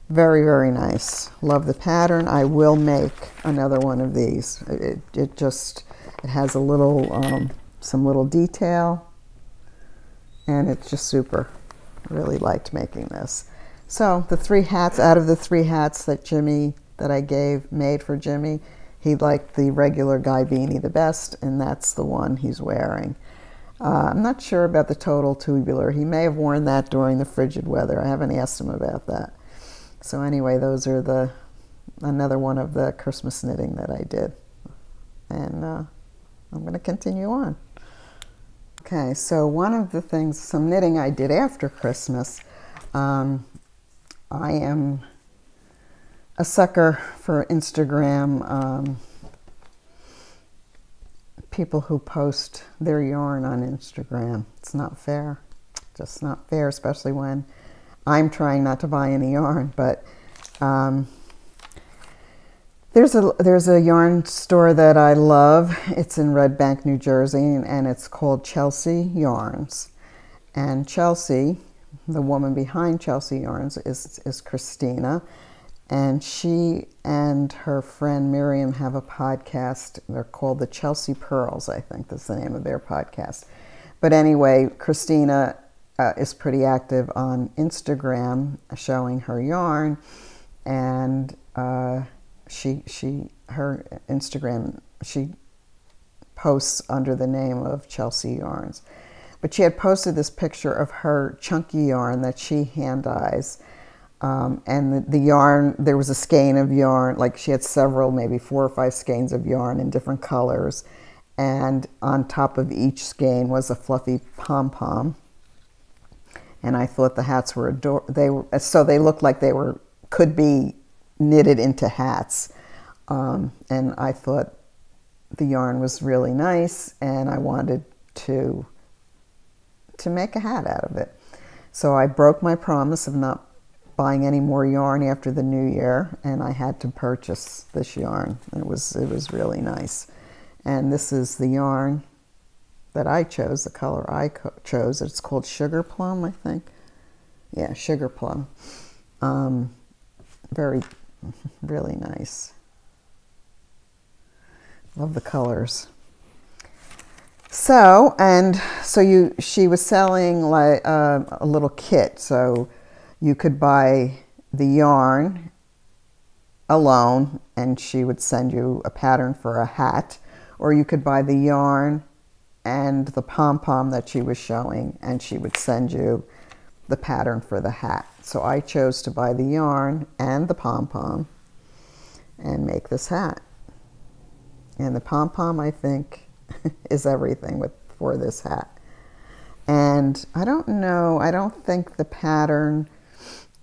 Very, very nice. Love the pattern. I will make another one of these. It has a little, some little detail, and it's just super. I really liked making this. So the 3 hats, out of the 3 hats that I made for Jimmy, he liked the regular guy beanie the best, and that's the one he's wearing. I'm not sure about the total tubular. He may have worn that during the frigid weather. I haven't asked him about that. So anyway, those are another one of the Christmas knitting that I did. And I'm going to continue on. Okay, so one of the things, some knitting I did after Christmas, I am a sucker for Instagram, people who post their yarn on Instagram. It's not fair, just not fair, especially when I'm trying not to buy any yarn. But there's a yarn store that I love. It's in Red Bank, New Jersey, and it's called Chelsea Yarns. And Chelsea, the woman behind Chelsea Yarns, is Christina. And she and her friend Miriam have a podcast. They're called the Chelsea Purls, I think that's the name of their podcast. But anyway, Christina is pretty active on Instagram showing her yarn. And her Instagram, she posts under the name of Chelsea Yarns. But she had posted this picture of her chunky yarn that she hand dyes. And the yarn, there was a skein of yarn, like she had several, maybe 4 or 5 skeins of yarn in different colors. And on top of each skein was a fluffy pom-pom. And I thought the hats were so they looked like they could be knitted into hats. And I thought the yarn was really nice, and I wanted to make a hat out of it. So I broke my promise of not buying any more yarn after the new year, and I had to purchase this yarn. It was really nice. And this is the yarn that I chose, the color I chose. It's called Sugar Plum, I think. Yeah, Sugar Plum. Really nice. Love the colors. So she was selling like a little kit. So you could buy the yarn alone, and she would send you a pattern for a hat, or you could buy the yarn and the pom-pom that she was showing, and she would send you the pattern for the hat. So I chose to buy the yarn and the pom-pom and make this hat. And the pom-pom, I think, is everything for this hat. And I don't know, I don't think the pattern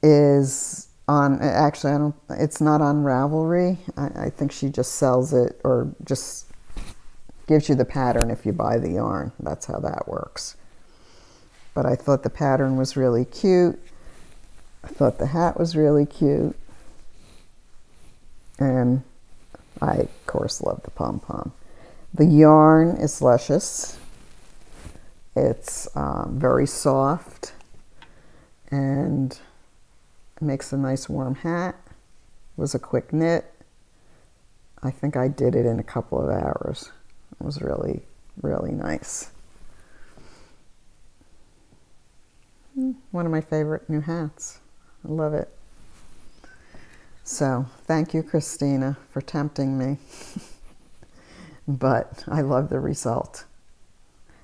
is on, actually it's not on Ravelry. I think she just sells it, or just gives you the pattern if you buy the yarn. That's how that works. But I thought the pattern was really cute. I thought the hat was really cute. And I, of course, love the pom-pom. The yarn is luscious. It's very soft and it makes a nice warm hat. It was a quick knit. I think I did it in a couple of hours. It was really, really nice. One of my favorite new hats. I love it. So thank you, Christina, for tempting me. But I love the result.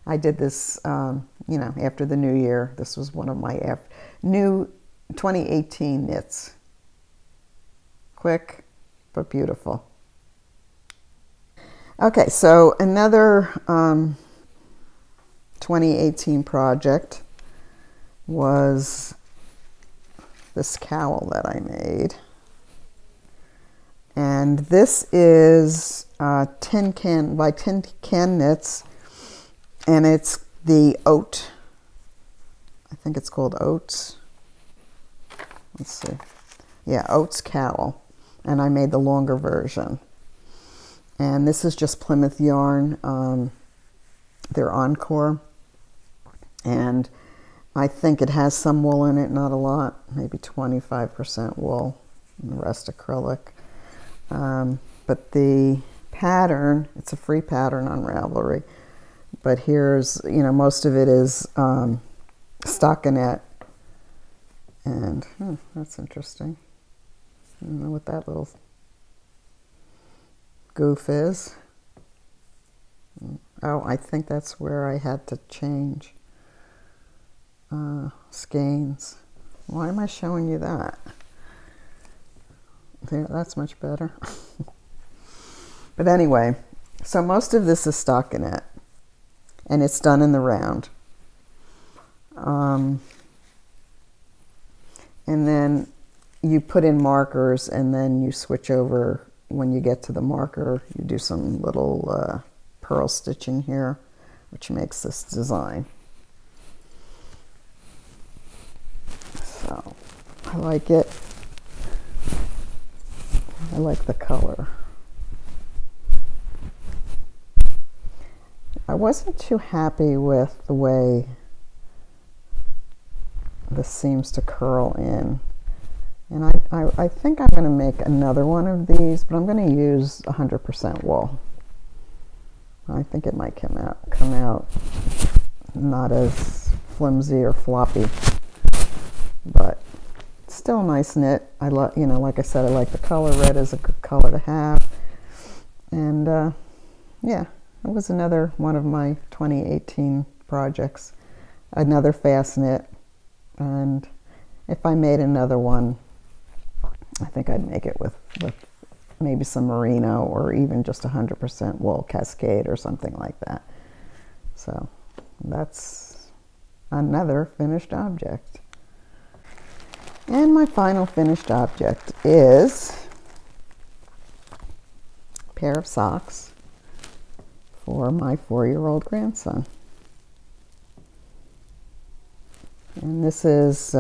I did this, you know, after the new year. This was one of my new 2018 knits. Quick, but beautiful. Okay, so another 2018 project was this cowl that I made. And this is Tin Can by Tin Can Knits, and it's the Oat. I think it's called Oats. Let's see. Yeah, Oats Cowl. And I made the longer version. And this is just Plymouth yarn, their Encore. And I think it has some wool in it, not a lot, maybe 25% wool, and the rest acrylic. But the pattern, it's a free pattern on Ravelry, but here's, you know, most of it is stockinette, and that's interesting. I don't know what that little goof is. Oh, I think that's where I had to change skeins. Why am I showing you that? There, that's much better. But anyway, so most of this is stockinette, and it's done in the round. And then you put in markers, and then you switch over. When you get to the marker, you do some little purl stitching here, which makes this design. So I like it. I like the color. I wasn't too happy with the way this seems to curl in. And I think I'm going to make another one of these, but I'm going to use 100% wool. I think it might come out not as flimsy or floppy, but still a nice knit. I love, you know, like I said, I like the color. Red is a good color to have. And yeah, it was another one of my 2018 projects. Another fast knit. And if I made another one, I think I'd make it with maybe some merino or even just 100% wool cascade or something like that. So that's another finished object. And my final finished object is a pair of socks for my 4-year-old grandson. And this is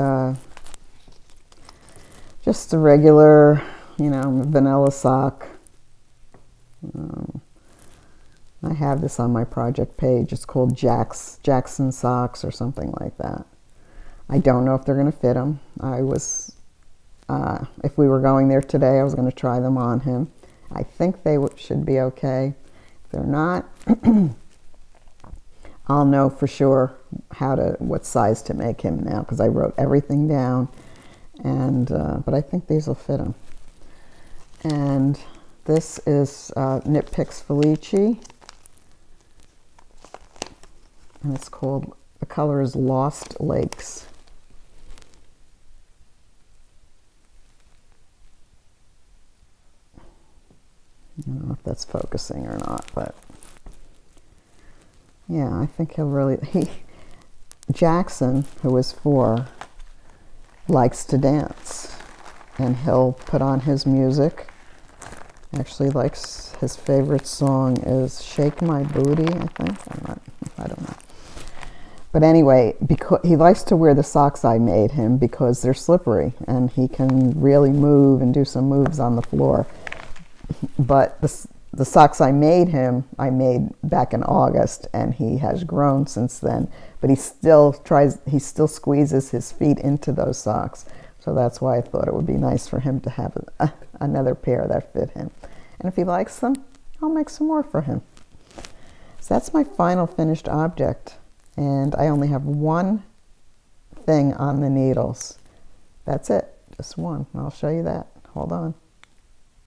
just a regular, you know, vanilla sock. I have this on my project page. It's called Jackson socks or something like that. I don't know if they're going to fit him. I was, if we were going there today, I was going to try them on him. I think they should be okay. If they're not, I'll know for sure what size to make him now, because I wrote everything down. And but I think these will fit him. And this is Knit Picks Felici, and it's called, the color is Lost Lakes. I don't know if that's focusing or not, but yeah, I think he'll really, Jackson, who is 4, likes to dance, and he'll put on his music. Actually likes, his favorite song is Shake My Booty, I think. I don't know. But anyway, because he likes to wear the socks I made him because they're slippery and he can really move and do some moves on the floor. But the socks I made him, I made back in August, and he has grown since then. But he still squeezes his feet into those socks. So that's why I thought it would be nice for him to have another pair that fit him. And if he likes them, I'll make some more for him. So that's my final finished object. And I only have one thing on the needles. That's it, just one. I'll show you that. Hold on.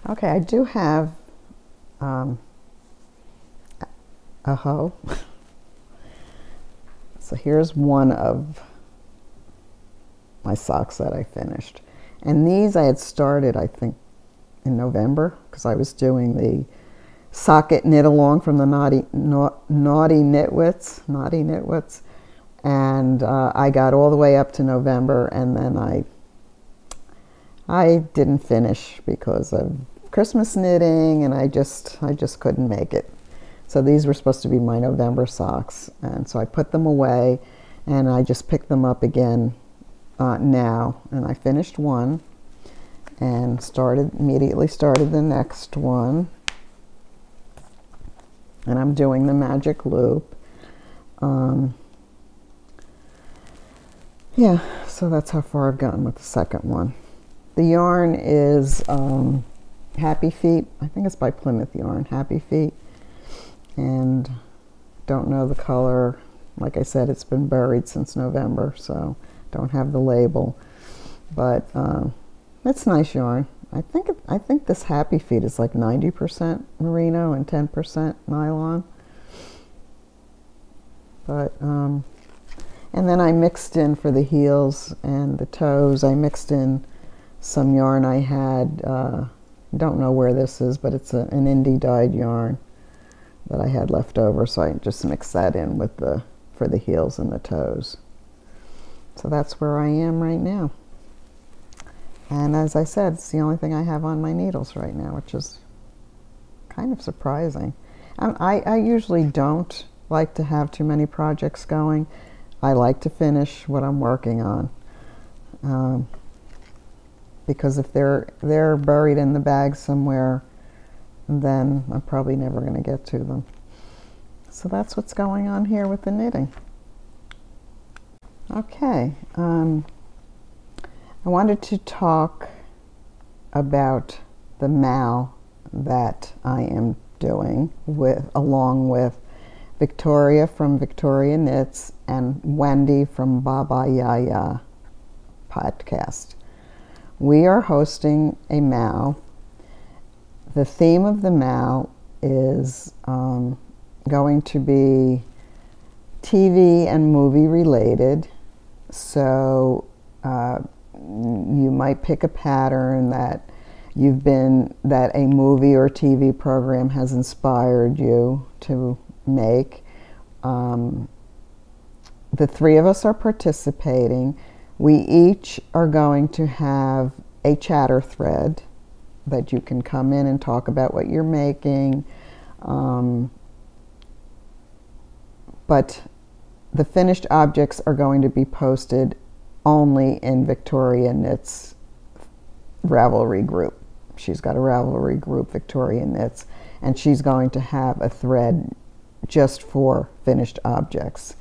Okay, I do have a hoe. So here's one of my socks that I finished. And these I had started, I think, in November, because I was doing the socket knit along from the Naughty Knitwits. And I got all the way up to November, and then I didn't finish because of Christmas knitting, and I just couldn't make it. So these were supposed to be my November socks, and so I put them away, and I just picked them up again now, and I finished one and immediately started the next one, and I'm doing the magic loop. Yeah, so that's how far I've gotten with the second one. The yarn is Happy Feet. I think it's by Plymouth Yarn, Happy Feet. And don't know the color. Like I said, it's been buried since November, so don't have the label. But it's nice yarn. I think this Happy Feet is like 90% merino and 10% nylon. But and then I mixed in for the heels and the toes. I mixed in some yarn I had. Don't know where this is, but it's an Andi dyed yarn that I had left over, so I just mixed that in with for the heels and the toes. So that's where I am right now. And as I said, it's the only thing I have on my needles right now, which is kind of surprising. I usually don't like to have too many projects going. I like to finish what I'm working on. Because if they're buried in the bag somewhere, then I'm probably never going to get to them. So that's what's going on here with the knitting. Okay, I wanted to talk about the mal that I am doing along with Victoria from Victoria Knits and Wendy from Baa Baa YaYa podcast. We are hosting a mal. The theme of the mal is going to be TV and movie related. So you might pick a pattern that a movie or TV program has inspired you to make. The three of us are participating. We each are going to have a chatter thread that you can come in and talk about what you're making. But the finished objects are going to be posted only in Victoria Knits Ravelry group. She's got a Ravelry group, Victoria Knits, and she's going to have a thread just for finished objects.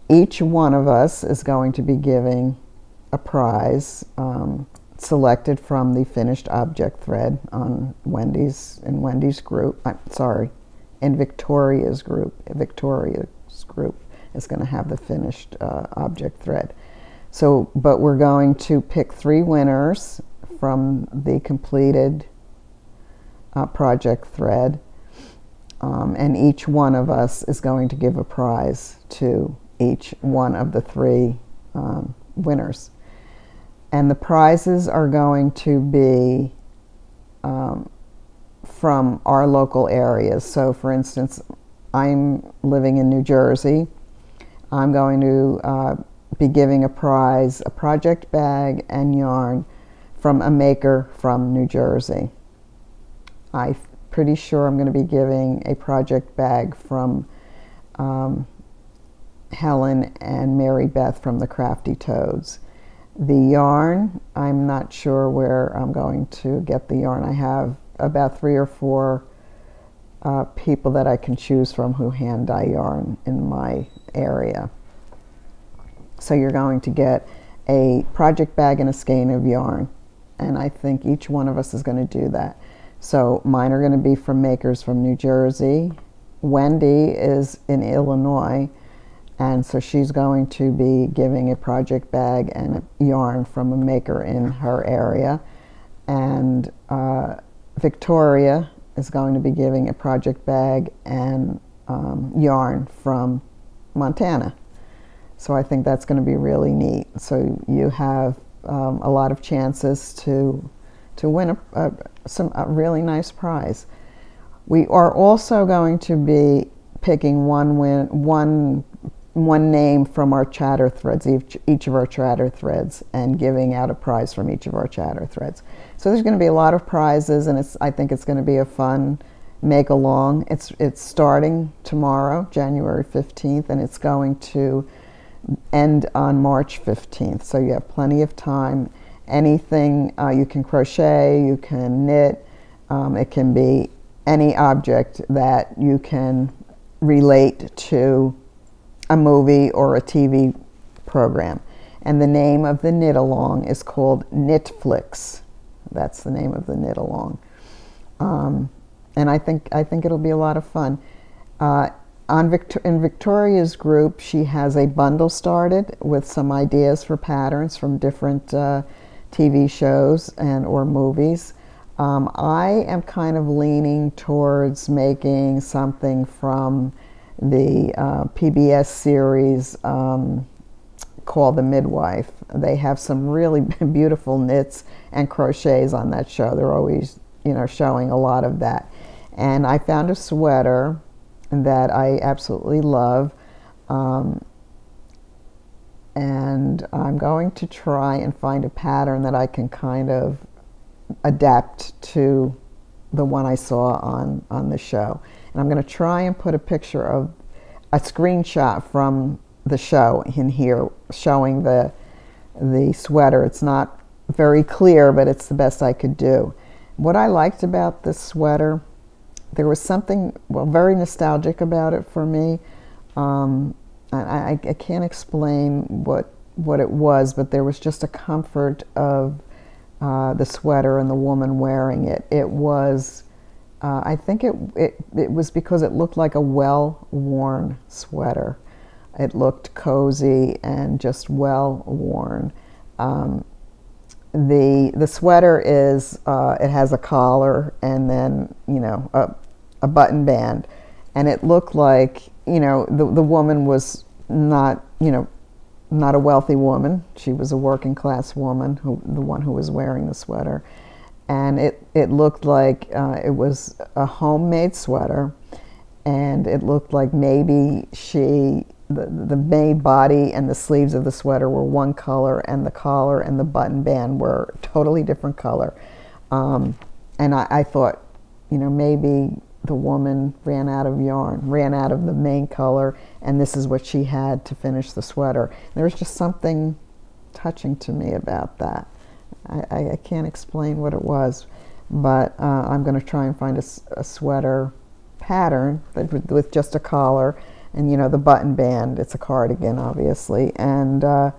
Each one of us is going to be giving a prize selected from the finished object thread on Wendy's group. In Victoria's group. Victoria's group is going to have the finished object thread. So, but we're going to pick 3 winners from the completed project thread, and each one of us is going to give a prize to each one of the 3 winners. And the prizes are going to be from our local areas. So for instance, I'm living in New Jersey. I'm going to be giving a prize, a project bag and yarn from a maker from New Jersey. I'm pretty sure I'm going to be giving a project bag from Helen and Mary Beth from the Crafty Toads. The yarn, I'm not sure where I'm going to get the yarn. I have about 3 or 4 people that I can choose from who hand dye yarn in my area. So you're going to get a project bag and a skein of yarn, and I think each one of us is going to do that. So mine are going to be from makers from New Jersey. Wendy is in Illinois, and so she's going to be giving a project bag and a yarn from a maker in her area. And Victoria is going to be giving a project bag and yarn from Montana. So I think that's going to be really neat. So you have a lot of chances to win a really nice prize. We are also going to be picking one name from our chatter threads, each of our chatter threads, and giving out a prize from each of our chatter threads. So there's going to be a lot of prizes, and I think it's going to be a fun make-along. It's starting tomorrow, January 15th, and it's going to end on March 15th. So you have plenty of time. Anything you can crochet, you can knit, it can be any object that you can relate to a movie or a TV program. And the name of the knit along is called Knitflix. That's the name of the knit along. And I think it'll be a lot of fun. In Victoria's group, she has a bundle started with some ideas for patterns from different TV shows or movies. I am kind of leaning towards making something from the PBS series called The Midwife. They have some really beautiful knits and crochets on that show. They're always, showing a lot of that. And I found a sweater that I absolutely love, and I'm going to try and find a pattern that I can kind of adapt to the one I saw on the show. And I'm going to try and put a picture of a screenshot from the show in here showing the sweater. It's not very clear, but it's the best I could do. What I liked about this sweater, there was something, very nostalgic about it for me. I can't explain what it was, but there was just a comfort of the sweater and the woman wearing it. It was, I think it was because it looked like a well-worn sweater. It looked cozy and just well-worn. The sweater is, it has a collar and then, a button band. And it looked like, the woman was not, not a wealthy woman. She was a working class woman, the one who was wearing the sweater. And it looked like it was a homemade sweater, and it looked like maybe the made body and the sleeves of the sweater were one color, and the collar and the button band were totally different color. And I thought, maybe the woman ran out of yarn, ran out of the main color, and this is what she had to finish the sweater. There was just something touching to me about that. I can't explain what it was, but I'm going to try and find a sweater pattern with just a collar and, the button band. It's a cardigan, obviously, and I'm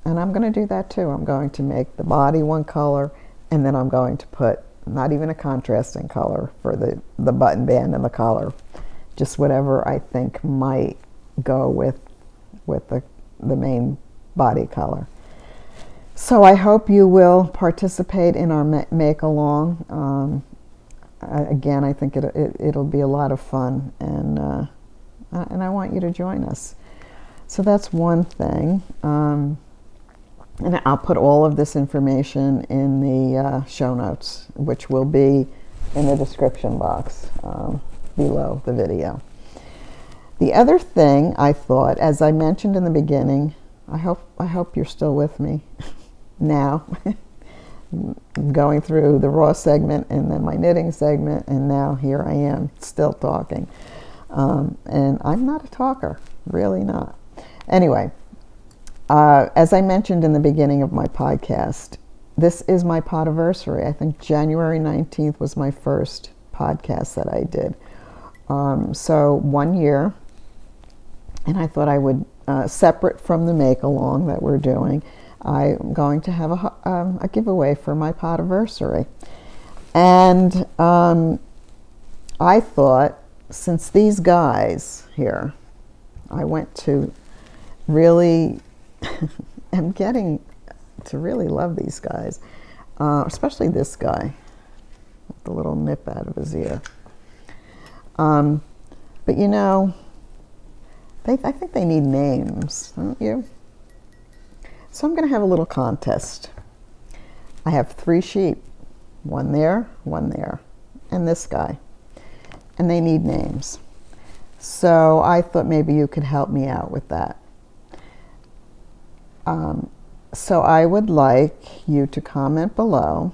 going to do that too. I'm going to make the body one color, and then I'm going to put not even a contrasting color for the button band and the collar, just whatever I think might go with the main body color. So I hope you will participate in our make-along. Again, I think it'll be a lot of fun, and I want you to join us. So that's one thing. And I'll put all of this information in the show notes, which will be in the description box below the video. The other thing I thought, as I mentioned in the beginning, I hope you're still with me now, going through the raw segment and then my knitting segment, and now here I am still talking. And I'm not a talker, really not. Anyway, as I mentioned in the beginning of my podcast, this is my podiversary. I think January 19th was my first podcast that I did. So 1 year, and I thought I would, separate from the make-along that we're doing, I'm going to have a giveaway for my podiversary. And I thought, since these guys here, I went to really, I'm getting to really love these guys, especially this guy with the little nip out of his ear. But you know, I think they need names, don't you? So I'm going to have a little contest. I have 3 sheep, one there, and this guy, and they need names. So I thought maybe you could help me out with that. So I would like you to comment below,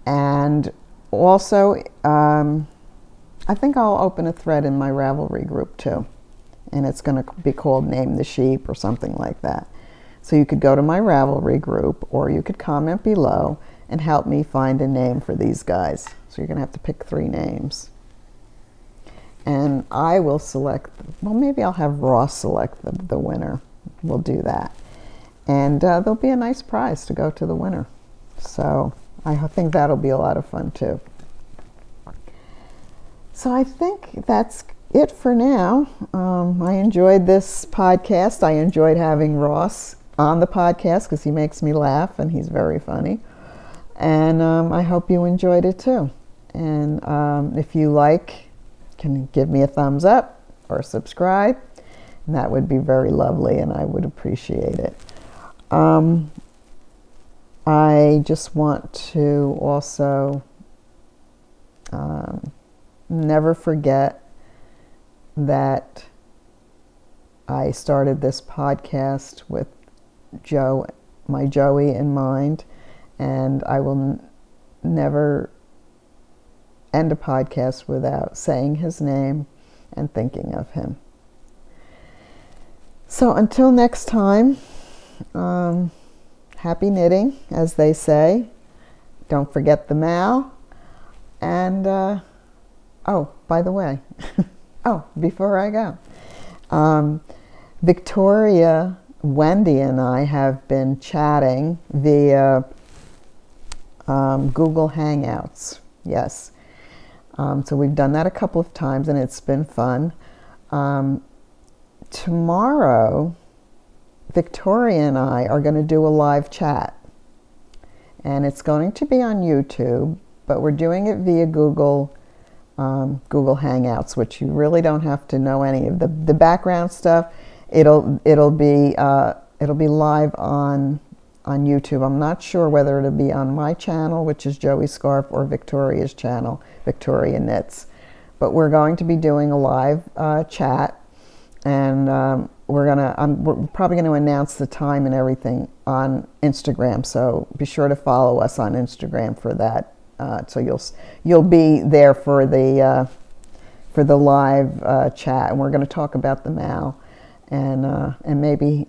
and also I think I'll open a thread in my Ravelry group too, and it's going to be called Name the Sheep or something like that. So you could go to my Ravelry group, or you could comment below and help me find a name for these guys. So you're going to have to pick 3 names. And I will select, well, maybe I'll have Ross select the winner. We'll do that. And there'll be a nice prize to go to the winner. So I think that'll be a lot of fun too. So I think that's it for now. I enjoyed this podcast. I enjoyed having Ross on the podcast because he makes me laugh and he's very funny. And I hope you enjoyed it too. And if you like, can give me a thumbs up or subscribe. And that would be very lovely and I would appreciate it. I just want to also never forget that I started this podcast with my Joey in mind, and I will never end a podcast without saying his name and thinking of him. So until next time, happy knitting, as they say. Don't forget the Mal. And, oh, by the way, before I go, Victoria, Wendy, and I have been chatting via Google Hangouts. Yes. So we've done that a couple of times, and it's been fun. Tomorrow, Victoria and I are going to do a live chat. And it's going to be on YouTube, but we're doing it via Google Hangouts, which you really don't have to know any of the background stuff. It'll be live on YouTube. I'm not sure whether it'll be on my channel, which is Joey Scarf, or Victoria's channel, Victoria Knits. But we're going to be doing a live chat, and we're probably going to announce the time and everything on Instagram. So be sure to follow us on Instagram for that. So you'll be there for the live chat, and we're going to talk about the Mal, and maybe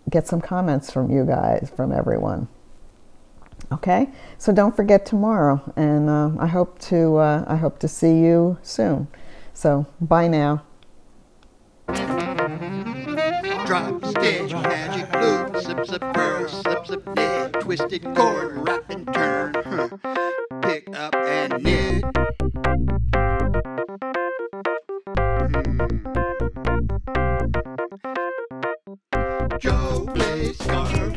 get some comments from you guys, from everyone. Okay, so don't forget tomorrow, and I hope to see you soon. So bye now. Drop, stitch, magic loop, slip, purl, slip, knit, twisted cord, wrap and turn, pick up and knit. Joe plays scarf.